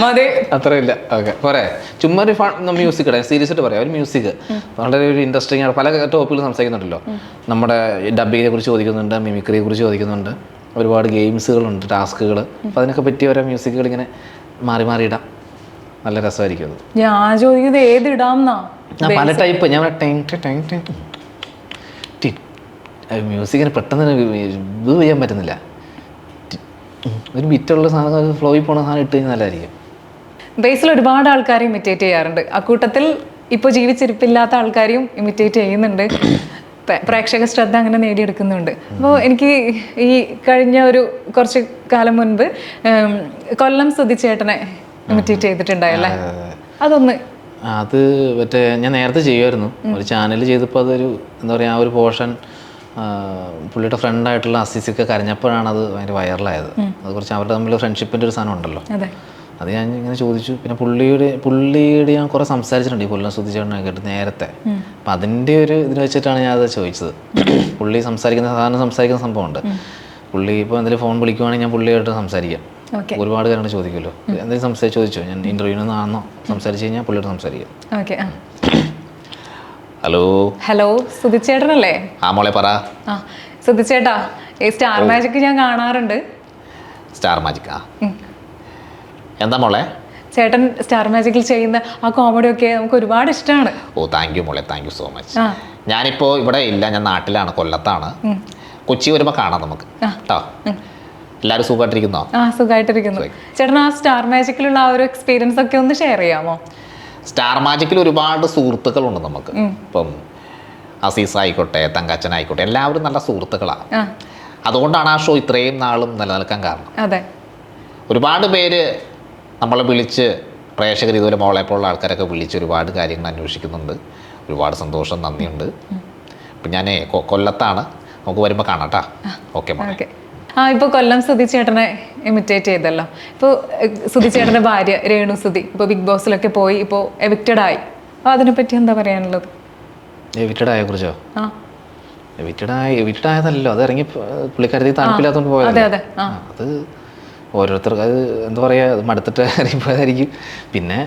മതി, അത്രയില്ല. ഓക്കെ, പോരെ? ചുമ്മാ ഒരു മ്യൂസിക് ഇടാം, സീരിയസ് ആയിട്ട് പറയാം. ഒരു മ്യൂസിക് വളരെ ഒരു ഇൻട്രസ്റ്റിംഗ് ആണ്. പല ടോപ്പികൾ സംസാരിക്കുന്നുണ്ടല്ലോ. നമ്മുടെ ഡബിങ്ങിനെ കുറിച്ച് ചോദിക്കുന്നുണ്ട്, മിമിക്രിയെ കുറിച്ച് ചോദിക്കുന്നുണ്ട്, ഒരുപാട് ഗെയിംസുകളുണ്ട്, ടാസ്കുകൾ. അപ്പോൾ അതിനൊക്കെ പറ്റിയ ഓരോ മ്യൂസിക്കുകൾ ഇങ്ങനെ മാറി ഇടാം. നല്ല രസമായിരിക്കും അത്. ഞാൻ ചോദിക്കുന്നത് ഏത് ഇടാംന്നാ? പല ടൈപ്പ്. ഞാൻ മ്യൂസിക്കിന് പെട്ടെന്ന് ഇത് ചെയ്യാൻ പറ്റുന്നില്ല. ഒരു ബിറ്റുള്ള സാധനം, ഫ്ലോയിൽ പോണ സാധനം ഇട്ട് കഴിഞ്ഞാൽ നല്ലതായിരിക്കും. ബേസിൽ ഒരുപാട് ആൾക്കാരെ ഇമിറ്റേറ്റ് ചെയ്യാറുണ്ട്. അക്കൂട്ടത്തിൽ ഇപ്പോൾ ജീവിച്ചിരിപ്പില്ലാത്ത ആൾക്കാരെയും ഇമിറ്റേറ്റ് ചെയ്യുന്നുണ്ട്. പ്രേക്ഷക ശ്രദ്ധ അങ്ങനെ നേടിയെടുക്കുന്നുണ്ട്. അപ്പോൾ എനിക്ക് ഈ കഴിഞ്ഞ കുറച്ച് കാലം മുൻപ് കൊല്ലം സുധിച്ചേട്ടനെ ഇമിറ്റേറ്റ് ചെയ്തിട്ടുണ്ടായല്ലേ? അതൊന്ന് അത് മറ്റേ ഞാൻ നേരത്തെ ചെയ്യുമായിരുന്നു. ഒരു ചാനൽ ചെയ്തപ്പോൾ അതൊരു എന്താ പറയുക, ആ ഒരു പോർഷൻ പുള്ളിയുടെ ഫ്രണ്ടായിട്ടുള്ള അസീസൊക്കെ കരഞ്ഞപ്പോഴാണ് അത് ഭയങ്കര വൈറലായത്. അത് കുറച്ച് അവരുടെ തമ്മിൽ ഫ്രണ്ട്ഷിപ്പിൻ്റെ ഒരു സാധനം ഉണ്ടല്ലോ, അത് ഞാൻ ഇങ്ങനെ ചോദിച്ചു. പിന്നെ പുള്ളിയുടെ ഞാൻ കുറേ സംസാരിച്ചിട്ടുണ്ട് ഈ കൊല്ലം സുധിച്ചേട്ടനൊക്കെ ആയിട്ട് നേരത്തെ. അപ്പം അതിൻ്റെ ഒരു ഇതിൽ വെച്ചിട്ടാണ് ഞാൻ അത് ചോദിച്ചത്. പുള്ളി സംസാരിക്കുന്ന സംഭവമുണ്ട്. പുള്ളി ഇപ്പോൾ എന്തെങ്കിലും ഫോൺ വിളിക്കുവാണെങ്കിൽ ഞാൻ പുള്ളിയായിട്ട് സംസാരിക്കാം. ഒരുപാട് കാര്യങ്ങൾ ചോദിക്കുമല്ലോ. എന്തെങ്കിലും ചോദിച്ചോ, ഞാൻ ഇൻ്റർവ്യൂവിനാണോ സംസാരിച്ച് കഴിഞ്ഞാൽ പുള്ളിയോട് സംസാരിക്കാം. ഹലോ, സുധിച്ചേട്ടനല്ലേ? ആ മോളെ പറ. സുധിച്ചേട്ടാ, ഈ സ്റ്റാർ മാജിക് ഞാൻ കാണാറുണ്ട്. സ്റ്റാർ മാജിക് എന്താ മോളെ? ചേട്ടൻ സ്റ്റാർ മാജിക്കിൽ ചെയ്യുന്ന ആ കോമഡി ഒക്കെ നമുക്ക് ഒരുപാട് ഇഷ്ടമാണ്. ഓ, താങ്ക് യു മോളെ, താങ്ക് യു സോ മച്ച്. ഞാനിപ്പോൾ ഇവിടെ ഇല്ല, ഞാൻ നാട്ടിലാണ്, കൊല്ലത്താണ്. കൊച്ചി വരുമ്പോൾ കാണാം നമുക്ക് കേട്ടോ. എല്ലാവരും സുഖമായിട്ടിരിക്കുന്നോ? സുഖമായിട്ടിരിക്കുന്നു. ചേട്ടൻ ആ സ്റ്റാർ മാജിക്കിലുള്ള ആ ഒരു എക്സ്പീരിയൻസ് ഒക്കെ ഒന്ന് ഷെയർ ചെയ്യാമോ? സ്റ്റാർ മാജിക്കിൽ ഒരുപാട് സുഹൃത്തുക്കളുണ്ട് നമുക്ക്. ഇപ്പം അസീസ് ആയിക്കോട്ടെ, തങ്കച്ചനായിക്കോട്ടെ, എല്ലാവരും നല്ല സുഹൃത്തുക്കളാണ്. അതുകൊണ്ടാണ് ആ ഷോ ഇത്രയും നാളും നിലനിൽക്കാൻ കാരണം. അതെ, ഒരുപാട് പേര് നമ്മളെ വിളിച്ച്, പ്രേക്ഷകർ ഇതുപോലെ മോളെപ്പോലുള്ള ആൾക്കാരൊക്കെ വിളിച്ച് ഒരുപാട് കാര്യങ്ങൾ അന്വേഷിക്കുന്നുണ്ട്. ഒരുപാട് സന്തോഷം, നന്ദിയുണ്ട്. ഇപ്പം ഞാൻ കൊല്ലത്താണ്, നമുക്ക് വരുമ്പോൾ കാണാം കേട്ടോ. ഓക്കെ. ഇപ്പോൾ കൊല്ലം സുധിച്ചേട്ടനെ ഇമിറ്റേറ്റ് ചെയ്തല്ലോ. ഇപ്പോൾ സുധിച്ചേട്ടൻ്റെ ഭാര്യ രേണു സുധി ഇപ്പോൾ ബിഗ് ബോസിലൊക്കെ പോയി, ഇപ്പോൾ എവിക്റ്റഡ് ആയി. അപ്പോൾ അതിനെപ്പറ്റി എന്താ പറയാനുള്ളത്? എവിക്റ്റഡ് ആയെ കുറിച്ചോ? എവിക്റ്റഡ് ആയതല്ലോ, അത് ഇറങ്ങി പുള്ളിക്കാരത്തി താല്പര്യമില്ലാത്തതുകൊണ്ട് പോയത്. അതെ. അത് ഓരോരുത്തർക്ക് അത് എന്താ പറയുക, അത് മടുത്തിട്ട് അറിയുമ്പോഴായിരിക്കും. പിന്നെ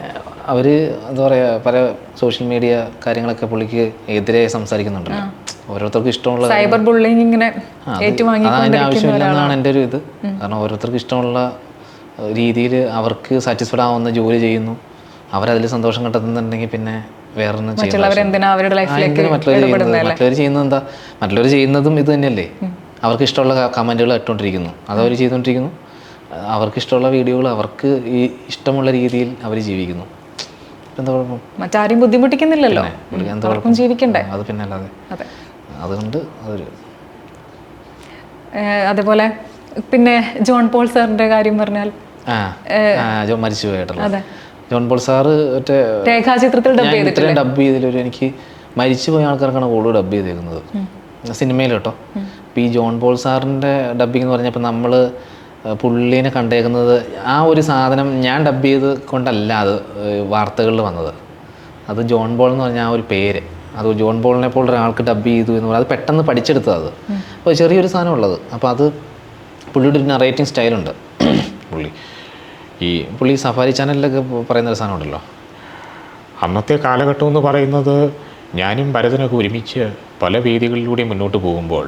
അവർ എന്താ പറയുക, പല സോഷ്യൽ മീഡിയ കാര്യങ്ങളൊക്കെ പുള്ളിക്ക് എതിരെ സംസാരിക്കുന്നുണ്ടല്ലോ. ഓരോരുത്തർക്ക് ഇഷ്ടമുള്ള സൈബർ ബുള്ളിങ് ഇങ്ങനെ അതിൻ്റെ ആവശ്യമില്ലെന്നാണ് എൻ്റെ ഒരു ഇത്. കാരണം ഓരോരുത്തർക്ക് ഇഷ്ടമുള്ള രീതിയിൽ അവർക്ക് സാറ്റിസ്ഫൈഡ് ആവുന്ന ജോലി ചെയ്യുന്നു, അവരതിൽ സന്തോഷം കണ്ടെത്തുന്നുണ്ടെങ്കിൽ പിന്നെ വേറൊന്നും മറ്റുള്ളവർ ചെയ്യുന്നത് എന്താ, മറ്റുള്ളവർ ചെയ്യുന്നതും ഇത് തന്നെയല്ലേ. അവർക്ക് ഇഷ്ടമുള്ള കമൻറ്റുകൾ ഇട്ടുകൊണ്ടിരിക്കുന്നു, അതവർ ചെയ്തുകൊണ്ടിരിക്കുന്നു. അവർക്ക് ഇഷ്ടമുള്ള വീഡിയോകൾ അവർക്ക് ഈ ഇഷ്ടമുള്ള രീതിയിൽ അവർ ജീവിക്കുന്നു. എന്താ കുഴപ്പം? മറ്റാരും ബുദ്ധിമുട്ടിക്കുന്നില്ലല്ലോ, അവർക്കും ജീവിക്കണ്ടേ. അത് പിന്നെ അല്ലാതെ അതുകൊണ്ട് അതൊരു അതേപോലെ പിന്നെ ജോൺ പോൾ സാറിന്റെ കാര്യം പറഞ്ഞാൽ മരിച്ചു പോയിട്ടുള്ള ജോൺ പോൾ സാറ് മറ്റേ രേഖാചിത്രത്തിൽ ഡബ് ചെയ്തതിലൊരു എനിക്ക് മരിച്ചു പോയ ആൾക്കാർക്കാണ് കൂടുതൽ ഡബ് ചെയ്തേക്കുന്നത് സിനിമയിൽ കേട്ടോ. അപ്പോൾ ഈ ജോൺ പോൾ സാറിൻ്റെ ഡബ്ബിംഗ് എന്ന് പറഞ്ഞപ്പോൾ നമ്മൾ പുള്ളീനെ കണ്ടേക്കുന്നത് ആ ഒരു സാധനം ഞാൻ ഡബ് ചെയ്ത് കൊണ്ടല്ല അത് വാർത്തകളിൽ വന്നത്. അത് ജോൺ പോൾ എന്ന് പറഞ്ഞ ആ ഒരു പേര്, അത് ജോൺ പോളിനെ പോലെ ഒരാൾക്ക് ഡബ് ചെയ്തു എന്ന് പറഞ്ഞാൽ അത് പെട്ടെന്ന് പഠിച്ചെടുത്തത്. അത് അപ്പോൾ ചെറിയൊരു സാധനം ഉള്ളത്. അപ്പോൾ അത് പുള്ളിയുടെ ഒരു നറേറ്റിംഗ് സ്റ്റൈലുണ്ട്. പുള്ളി സഫാരി ചാനലിലൊക്കെ പറയുന്നൊരു സാധനം ഉണ്ടല്ലോ, അന്നത്തെ കാലഘട്ടം എന്ന് പറയുന്നത് ഞാനും ഭരതനൊക്കെ ഒരുമിച്ച് പല വേദികളിലൂടെ മുന്നോട്ട് പോകുമ്പോൾ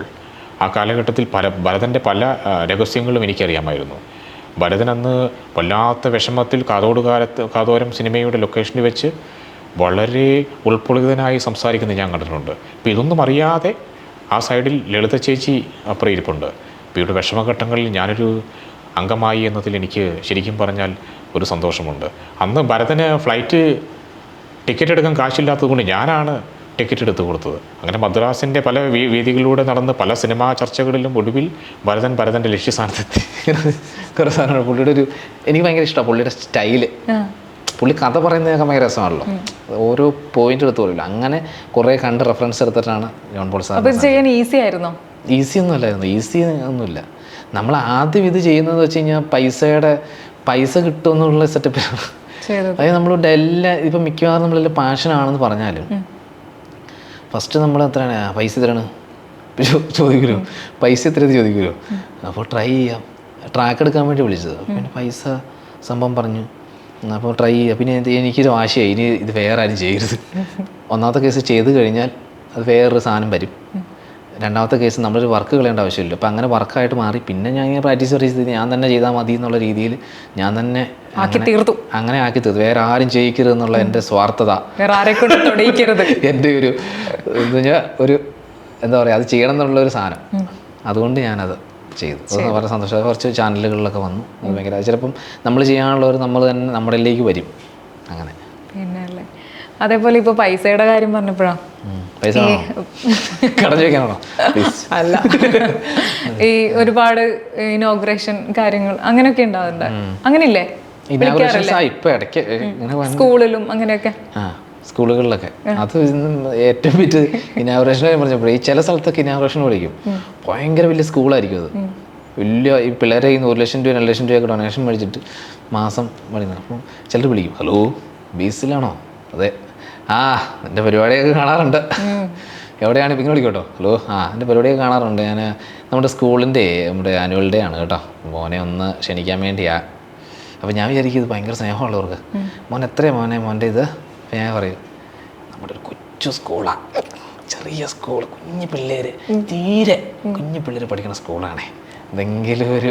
ആ കാലഘട്ടത്തിൽ ഭരതൻ്റെ പല രഹസ്യങ്ങളും എനിക്കറിയാമായിരുന്നു. ഭരതൻ അന്ന് വല്ലാത്ത വിഷമത്തിൽ കാതോരം സിനിമയുടെ ലൊക്കേഷനിൽ വെച്ച് വളരെ ഉൾപ്പൊളിതനായി സംസാരിക്കുന്നത് ഞാൻ കണ്ടിട്ടുണ്ട്. അപ്പോൾ ഇതൊന്നും അറിയാതെ ആ സൈഡിൽ ലളിത ചേച്ചി അപ്പുറം ഇരിപ്പുണ്ട്. ഇപ്പോൾ ഇവിടെ വിഷമഘട്ടങ്ങളിൽ ഞാനൊരു അംഗമായി എന്നതിൽ എനിക്ക് ശരിക്കും പറഞ്ഞാൽ ഒരു സന്തോഷമുണ്ട്. അന്ന് ഭരതന് ഫ്ലൈറ്റ് ടിക്കറ്റ് എടുക്കാൻ കാശില്ലാത്തത് കൊണ്ട് ഞാനാണ് ടിക്കറ്റ് എടുത്ത് കൊടുത്തത്. അങ്ങനെ മദ്രാസിൻ്റെ പല വേദികളിലൂടെ നടന്ന് പല സിനിമാ ചർച്ചകളിലും ഒടുവിൽ ഭരതൻ്റെ ലക്ഷ്യസ്ഥാനത്തെത്തി. കുറേ സാധനമാണ് പുള്ളിയുടെ ഒരു, എനിക്ക് ഭയങ്കര ഇഷ്ടമാണ് പുള്ളിയുടെ സ്റ്റൈല്. പുള്ളി കഥ പറയുന്നതൊക്കെ ഭയങ്കര രസമാണല്ലോ, ഓരോ പോയിന്റ് എടുത്ത് പറയില്ല. അങ്ങനെ കുറേ കണ്ട് റെഫറൻസ് എടുത്തിട്ടാണ് ജോൺ പോൾ സാർ. ചെയ്യാൻ ഈസി ആയിരുന്നോ? ഈസി ഒന്നും അല്ലായിരുന്നു, ഈസി ഒന്നുമില്ല. നമ്മൾ ആദ്യം ഇത് ചെയ്യുന്നത് വെച്ച് കഴിഞ്ഞാൽ പൈസ കിട്ടുമെന്നുള്ള സെറ്റപ്പിലാണ്. അതായത് നമ്മൾ എല്ലാ ഇപ്പം മിക്കവാറും നമ്മളെല്ലാം പാഷനാണെന്ന് പറഞ്ഞാലും ഫസ്റ്റ് നമ്മൾ എത്രയാണ് പൈസ എത്രയാണ് ചോദിക്കുമല്ലോ, പൈസ എത്രയാണ് ചോദിക്കുമല്ലോ. അപ്പോൾ ട്രൈ ചെയ്യാം, ട്രാക്ക് എടുക്കാൻ വേണ്ടി വിളിച്ചത്. പിന്നെ പൈസ സംഭവം പറഞ്ഞു, അപ്പോൾ ട്രൈ ചെയ്യുക. പിന്നെ എനിക്കൊരു വാശിയായി, ഇനി ഇത് വേറെ ആരും ചെയ്യരുത്. ഒന്നാമത്തെ കേസ് ചെയ്ത് കഴിഞ്ഞാൽ അത് വേറൊരു സാധനം വരും. രണ്ടാമത്തെ കേസ് നമ്മളൊരു വർക്ക് കളയേണ്ട ആവശ്യമില്ല. അപ്പോൾ അങ്ങനെ വർക്കായിട്ട് മാറി. പിന്നെ ഞാൻ ഇങ്ങനെ പ്രാക്ടീസ് ഞാൻ തന്നെ ചെയ്താൽ മതി എന്നുള്ള രീതിയിൽ ഞാൻ തന്നെ അങ്ങനെ ആക്കി തീർത്തു. വേറെ ആരും ചെയ്യിക്കരുത് എന്നുള്ള എൻ്റെ സ്വാർത്ഥത, എൻ്റെ ഒരു എന്ന് പറഞ്ഞാൽ ഒരു എന്താ പറയുക, അത് ചെയ്യണം എന്നുള്ളൊരു സാധനം. അതുകൊണ്ട് ഞാനത് ചെയ്തു. വളരെ സന്തോഷം. കുറച്ച് ചാനലുകളിലൊക്കെ വന്നു. ഭയങ്കര ചിലപ്പം നമ്മൾ ചെയ്യാനുള്ളവർ നമ്മൾ തന്നെ നമ്മളിലേക്ക് വരും. അങ്ങനെ പിന്നെ അല്ലേ. അതേപോലെ ഇപ്പോൾ പൈസയുടെ കാര്യം പറഞ്ഞപ്പോഴാണ്, പൈസ കടഞ്ഞു വെക്കാനാണോ? അല്ല, ഈ ഒരുപാട് ഇനോഗ്രേഷൻ കാര്യങ്ങൾ അങ്ങനെയൊക്കെ ഉണ്ടാവുന്നുണ്ട്. അങ്ങനെയില്ലേ? സ്കൂളിലും അങ്ങനെയൊക്കെ, സ്കൂളുകളിലൊക്കെ അത് ഏറ്റവും വലിയ ഇനാഗുറേഷൻ പറഞ്ഞപ്പോൾ ഈ ചില സ്ഥലത്തൊക്കെ ഇനാഗുറേഷൻ വിളിക്കും. ഭയങ്കര വലിയ സ്കൂളായിരിക്കും അത്. വലിയ ഈ പിള്ളേരെ കയ്യിൽ നിന്ന് 1 ലക്ഷം രൂപ 2 ലക്ഷം രൂപയൊക്കെ ഡൊണേഷൻ മേടിച്ചിട്ട് മാസം പഠിക്കുന്നത്. അപ്പം ചിലർ വിളിക്കും, ഹലോ ബീസിലാണോ? അതെ, എൻ്റെ പരിപാടിയൊക്കെ കാണാറുണ്ട്. എവിടെയാണ് ഇപ്പം വിളിക്കട്ടോ? ഹലോ, എൻ്റെ പരിപാടിയൊക്കെ കാണാറുണ്ട്. ഞാൻ നമ്മുടെ സ്കൂളിൻ്റെ നമ്മുടെ ആനുവൽ ഡേ ആണ് കേട്ടോ, മോനെ ഒന്ന് ക്ഷണിക്കാൻ വേണ്ടിയാ. അപ്പോൾ ഞാൻ വിചാരിക്കും ഇത് ഭയങ്കര സ്നേഹമുള്ളവർക്ക്, മോൻ എത്രയാണ് മോൻ്റെ ഇത്? അപ്പോൾ ഞാൻ പറയും, നമ്മുടെ ഒരു കൊച്ചു സ്കൂളാണ്, ചെറിയ സ്കൂൾ, കുഞ്ഞു പിള്ളേർ, തീരെ കുഞ്ഞു പിള്ളേർ പഠിക്കുന്ന സ്കൂളാണേ. എന്തെങ്കിലും ഒരു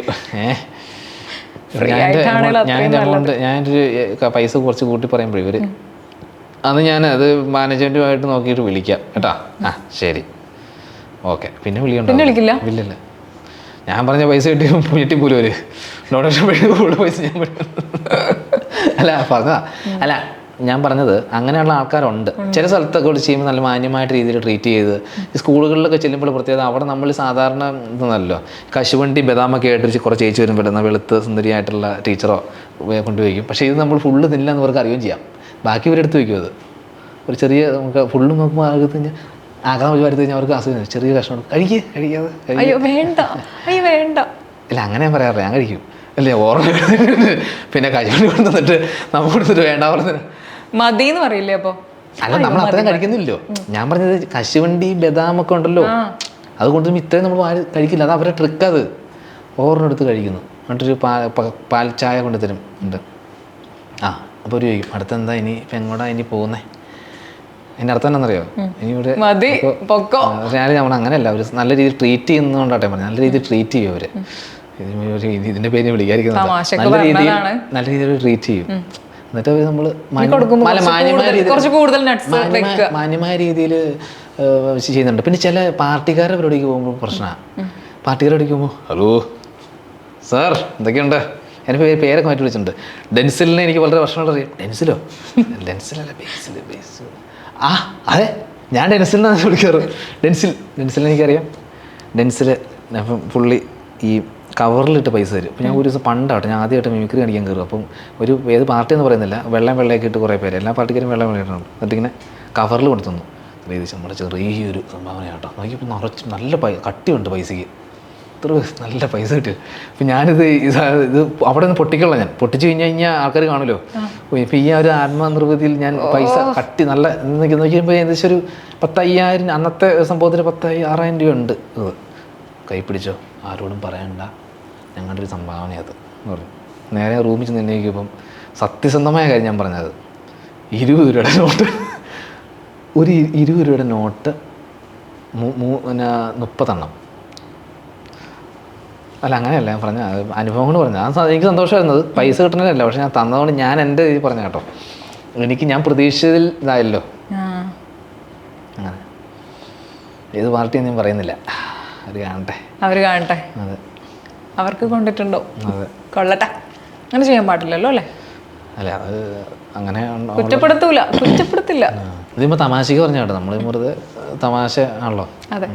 ഞാനൊരു പൈസ കുറച്ച് കൂട്ടി പറയുമ്പോൾ ഇവർ അത് ഞാനത് മാനേജ്മെൻറ്റുമായിട്ട് നോക്കിയിട്ട് വിളിക്കാം കേട്ടോ. ശരി, ഓക്കെ. പിന്നെ വിളിക്കണ്ട? ഇല്ലില്ല. ഞാൻ പറഞ്ഞ പൈസ കിട്ടി പോലും ഒരു ഡൊണേഷൻ കൂടുതൽ പൈസ ഞാൻ അല്ല പറഞ്ഞതാ. അല്ല, ഞാൻ പറഞ്ഞത് അങ്ങനെയുള്ള ആൾക്കാരുണ്ട്. ചില സ്ഥലത്തൊക്കെ ചെയ്യുമ്പോൾ നല്ല മാന്യമായിട്ട് രീതിയിൽ ട്രീറ്റ് ചെയ്ത്, ഈ സ്കൂളുകളിലൊക്കെ ചെല്ലുമ്പോൾ പ്രത്യേകത അവിടെ നമ്മൾ സാധാരണ ഇതൊന്നല്ലോ, കശുവണ്ടി ബദാമൊക്കെ ആയിട്ട് കുറച്ച് ചേച്ചി വരുമ്പോൾ എന്നാൽ വെളുത്ത് സുന്ദരിയായിട്ടുള്ള ടീച്ചറോ കൊണ്ടുപോയിക്കും. പക്ഷേ ഇത് നമ്മൾ ഫുള്ള് തിന്നില്ല എന്ന് അവർക്ക് അറിയുകയും ചെയ്യാം. ബാക്കി ഇവരെടുത്ത് വയ്ക്കും. അത് ഒരു ചെറിയ നമുക്ക് ഫുള്ള് നോക്കുമ്പോൾ ആകത്ത് കഴിഞ്ഞാൽ ആകാൻ വരുത്തി കഴിഞ്ഞാൽ അവർക്ക് അസുഖം ചെറിയ കഷ്ണം കഴിക്കാതെ വേണ്ട. ഇല്ല, അങ്ങനെ ഞാൻ പറയാറില്ല, ഞാൻ കഴിക്കും. അല്ലേ, ഓർമ്മ പിന്നെ കശുവണ്ടി കൊണ്ടുവന്നിട്ട് നമ്മൾ കൊടുത്തിട്ട് വേണ്ട പറഞ്ഞത് മതിന്ന് പറയില്ലേ? അപ്പോൾ അല്ല, നമ്മൾ അത്രയും കഴിക്കുന്നില്ലല്ലോ. ഞാൻ പറഞ്ഞത് കശുവണ്ടി ബദാമൊക്കെ ഉണ്ടല്ലോ, അത് കൊണ്ടുവരുമ്പോൾ ഇത്രയും നമ്മൾ കഴിക്കില്ല. അത് അവരുടെ ട്രിക്ക്. അത് ഓർമ്മ എടുത്ത് കഴിക്കുന്നു. എന്നിട്ടൊരു പാൽ ചായ കൊണ്ട് തരും ഉണ്ട്. ആ അപ്പോൾ ഒരു ചോദിക്കും അടുത്തെന്താ ഇനി ഇപ്പം എങ്ങോട്ടാ ഇനി പോകുന്നേ? അതിൻ്റെ അർത്ഥം എന്താണെന്നറിയോ? ഇനി ഇവിടെ മതി പൊക്കോ. നമ്മൾ അങ്ങനെയല്ല, ഒരു നല്ല രീതിയിൽ ട്രീറ്റ് ചെയ്യുന്നതുകൊണ്ടാട്ടെ പറഞ്ഞു, നല്ല രീതിയിൽ ട്രീറ്റ് ചെയ്യും അവർ. ഇതിൻ്റെ പേര് വിളിക്കാതിരിക്കുന്നത് നല്ല രീതിയിൽ ട്രീറ്റ് ചെയ്യും. എന്നിട്ട് നമ്മൾ മാന്യമായ രീതിയിൽ ചെയ്യുന്നുണ്ട്. പിന്നെ ചില പാർട്ടിക്കാരുടെ പരിപാടിക്ക് പോകുമ്പോൾ പ്രശ്നമാണ്. പാർട്ടിക്കാരുടെ പരിപാടിക്ക് പോകുമ്പോൾ ഹലോ സാർ എന്തൊക്കെയുണ്ട്, എൻ്റെ പേരൊക്കെ മാറ്റി വിളിച്ചിട്ടുണ്ട്. ഡെൻസിലിനെ എനിക്ക് വളരെ വർഷങ്ങളോട് അറിയാം. ഡെൻസിലോ? ഡെൻസിലല്ല, ബേസിൽ. ആ അതെ, ഞാൻ ഡെൻസിലിനാണ് വിളിക്കാറ്. ഡെൻസിലിനെ എനിക്കറിയാം. ഡെൻസിൽ അപ്പം പുള്ളി ഈ കവറിലിട്ട് പൈസ തരും. അപ്പോൾ ഞാൻ ഒരു ദിവസം പണ്ടാട്ടെ ഞാൻ ആദ്യമായിട്ട് മിമിക്രി കാണിക്കാൻ കയറും. അപ്പം ഒരു ഏത് പാർട്ടി എന്ന് പറയുന്നില്ല, വെള്ളയൊക്കെ ഇട്ട് കുറേ പേര്, എല്ലാ പാർട്ടിക്കാരും വെള്ളം ഇട്ടുണ്ട്. എന്നിട്ടിങ്ങനെ കവറിൽ കൊണ്ടു തന്നു. ഏകദേശം നമ്മുടെ ചെറിയൊരു സംഭാവന കേട്ടോ. നോക്കിയപ്പോൾ നിറച്ച് നല്ല കട്ടിയുണ്ട് പൈസയ്ക്ക്, ഇത്ര നല്ല പൈസ കിട്ടി. അപ്പം ഞാനിത് അവിടെ നിന്ന് പൊട്ടിക്കുള്ള ഞാൻ പൊട്ടിച്ച് കഴിഞ്ഞാൽ ആൾക്കാർ കാണുമല്ലോ. ഇപ്പം ഈ ഒരു ആത്മനിർവൃതിയിൽ ഞാൻ പൈസ കട്ടി നല്ല നോക്കിയപ്പോൾ ഏകദേശം ഒരു 10,000 അന്നത്തെ സംഭവത്തിന് 6,000 രൂപ ഉണ്ട്. ഇത് കൈ പിടിച്ചോ, ആരോടും പറയണ്ട, ഞങ്ങളുടെ ഒരു സംഭാവനയത് എന്ന് പറഞ്ഞു. നേരെ റൂമിൽ ചെന്ന് നിന്നേക്കിപ്പം സത്യസന്ധമായ കാര്യം ഞാൻ പറഞ്ഞത്, 20 രൂപയുടെ നോട്ട്, ഒരു 20 രൂപയുടെ നോട്ട് 30 എണ്ണം. അല്ല അങ്ങനെയല്ല ഞാൻ പറഞ്ഞ അനുഭവം കൊണ്ട് പറഞ്ഞത്. എനിക്ക് സന്തോഷമായിരുന്നത് പൈസ കിട്ടണതല്ല, പക്ഷെ ഞാൻ തന്നതുകൊണ്ട് ഞാൻ എൻ്റെ ഇത് പറഞ്ഞ കേട്ടോ. ഞാൻ പ്രതീക്ഷിച്ചതിൽ ഇതായല്ലോ. അങ്ങനെ ഏത് പാർട്ടിയെന്ന് ഞാൻ പറയുന്നില്ല, അവർ കാണട്ടെ. അതെ, അവർക്ക് കൊണ്ടിട്ടുണ്ടോ? അതെ, കൊള്ളട്ടെ. അങ്ങനെ ചെയ്യാൻ പാടില്ലല്ലോ അല്ലേ? അല്ല അത് അങ്ങനെ കുറ്റപ്പെടുത്തില്ല. ഇതിപ്പോൾ തമാശക്ക് പറഞ്ഞ കേട്ടോ, നമ്മൾ വെറുതെ തമാശ ആണല്ലോ. അതെ,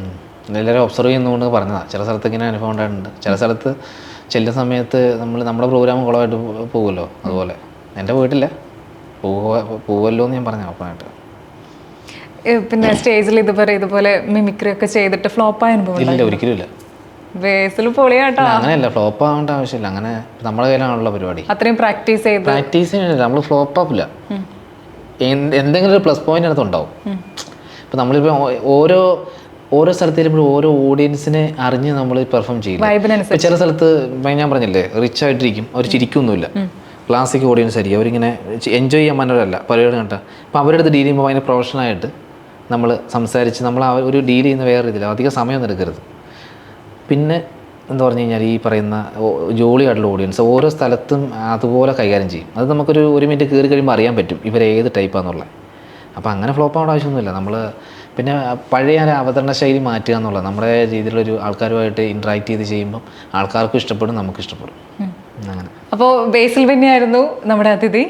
എല്ലാവരും ഒബ്സർവ് ചെയ്യുന്നതുകൊണ്ട് പറഞ്ഞതാണ്. ചില സ്ഥലത്ത് ഇങ്ങനെ അനുഭവം ഉണ്ടായിട്ടുണ്ട്. ചില സ്ഥലത്ത് ചെല്ലുന്ന സമയത്ത് നമ്മുടെ പ്രോഗ്രാം കുളമായിട്ട് പോകുമല്ലോ, അതുപോലെ എൻ്റെ വീട്ടില്ല പോവല്ലോ എന്ന് ഞാൻ പറഞ്ഞു ഓപ്പണായിട്ട്. പിന്നെ സ്റ്റേജിൽ ഇതുപോലെ മിമിക്രി ഒക്കെ ചെയ്തിട്ട് ഫ്ലോപ്പായ അനുഭവം ഇല്ല, ഒരിക്കലും ഇല്ല. ബേസിൽ പൊളിയാട്ടോ. അങ്ങനെയല്ല, ഫ്ലോപ്പ് ആവേണ്ട ആവശ്യമില്ല. അങ്ങനെ നമ്മുടെ കയ്യിലാണുള്ള പരിപാടി. അത്രയും പ്രാക്ടീസ് ചെയ്യാനില്ല, നമ്മൾ ഫ്ലോപ്പ് ആപ്പില്ല. എന്തെങ്കിലും ഒരു പ്ലസ് പോയിന്റ് അടുത്ത് ഉണ്ടാവും. ഇപ്പം നമ്മളിപ്പോൾ ഓരോ സ്ഥലത്ത് ചെല്ലുമ്പോൾ ഓരോ ഓഡിയൻസിനെ അറിഞ്ഞ് നമ്മൾ പെർഫോം ചെയ്യില്ല. ചില സ്ഥലത്ത് ഞാൻ പറഞ്ഞില്ലേ, റിച്ച് ആയിട്ടിരിക്കും, അവർ ചിരിക്കൊന്നുമില്ല, ക്ലാസിക് ഓഡിയൻസ് ആയിരിക്കും, അവരിങ്ങനെ എൻജോയ് ചെയ്യാൻ മനോരല്ല പരിപാടി കണ്ട. അപ്പോൾ അവരുടെ അടുത്ത് ഡീൽ ചെയ്യുമ്പോൾ അതിനെ പ്രൊഫഷണലായിട്ട് നമ്മൾ സംസാരിച്ച് നമ്മൾ ഒരു ഡീൽ ചെയ്യുന്ന വേറെ രീതിയിൽ അധികം സമയമൊന്നും എടുക്കരുത്. പിന്നെ എന്താ പറഞ്ഞു കഴിഞ്ഞാൽ ഈ പറയുന്ന ജോളിയായിട്ടുള്ള ഓഡിയൻസ് ഓരോ സ്ഥലത്തും അതുപോലെ കൈകാര്യം ചെയ്യും. അത് നമുക്കൊരു 1 മിനിറ്റ് കയറി കഴിയുമ്പോൾ അറിയാൻ പറ്റും ഇവരേത് ടൈപ്പാണെന്നുള്ളത്. അപ്പോൾ അങ്ങനെ ഫ്ലോപ്പ് ആവേണ്ട ആവശ്യമൊന്നുമില്ല. നമ്മൾ പിന്നെ പഴയ അവതരണ ശൈലി മാറ്റുക എന്നുള്ളത്, നമ്മുടെ രീതിയിലൊരു ആൾക്കാരുമായിട്ട് ഇൻട്രാക്ട് ചെയ്ത് ചെയ്യുമ്പം ആൾക്കാർക്കും ഇഷ്ടപ്പെടും, നമുക്ക് ഇഷ്ടപ്പെടും. അങ്ങനെ. അപ്പോൾ ബേസിൽ ബെന്നിയായിരുന്നു നമ്മുടെ അതിഥി.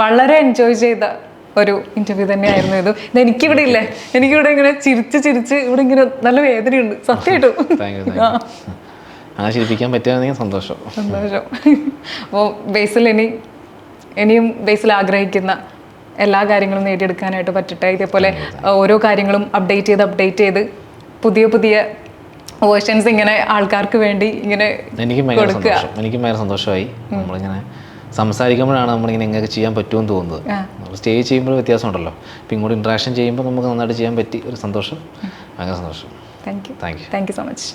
വളരെ എൻജോയ് ചെയ്ത ഒരു ഇൻ്റർവ്യൂ തന്നെയായിരുന്നു ഇത്. എനിക്കിവിടെ ഇല്ലേ, എനിക്കിവിടെ ഇങ്ങനെ ചിരിച്ച് ഇവിടെ ഇങ്ങനെ നല്ല വേദനയുണ്ട് സത്യമായിട്ടും. അങ്ങനെ ചിരിപ്പിക്കാൻ പറ്റുകയാണെങ്കിൽ സന്തോഷം. അപ്പോൾ ബേസിൽ ഇനിയും ബേസിൽ ആഗ്രഹിക്കുന്ന എല്ലാ കാര്യങ്ങളും നേടിയെടുക്കാനായിട്ട് പറ്റട്ടെ. ഇതേപോലെ ഓരോ കാര്യങ്ങളും അപ്ഡേറ്റ് ചെയ്ത് പുതിയ വേർഷൻസ് ഇങ്ങനെ ആൾക്കാർക്ക് വേണ്ടി ഇങ്ങനെ എനിക്ക് ഭയങ്കര സന്തോഷമായി. നമ്മളിങ്ങനെ സംസാരിക്കുമ്പോഴാണ് നമ്മളിങ്ങനെ എങ്ങനെ ചെയ്യാൻ പറ്റുമെന്ന് തോന്നുന്നത്. നമ്മൾ സ്റ്റേജ് ചെയ്യുമ്പോൾ വ്യത്യാസമുണ്ടല്ലോ, ഇപ്പം ഇങ്ങോട്ട് ഇൻട്രാക്ഷൻ ചെയ്യുമ്പോൾ നമുക്ക് നന്നായിട്ട് ചെയ്യാൻ പറ്റി ഒരു സന്തോഷം, ഭയങ്കര സന്തോഷം. Thank you so much.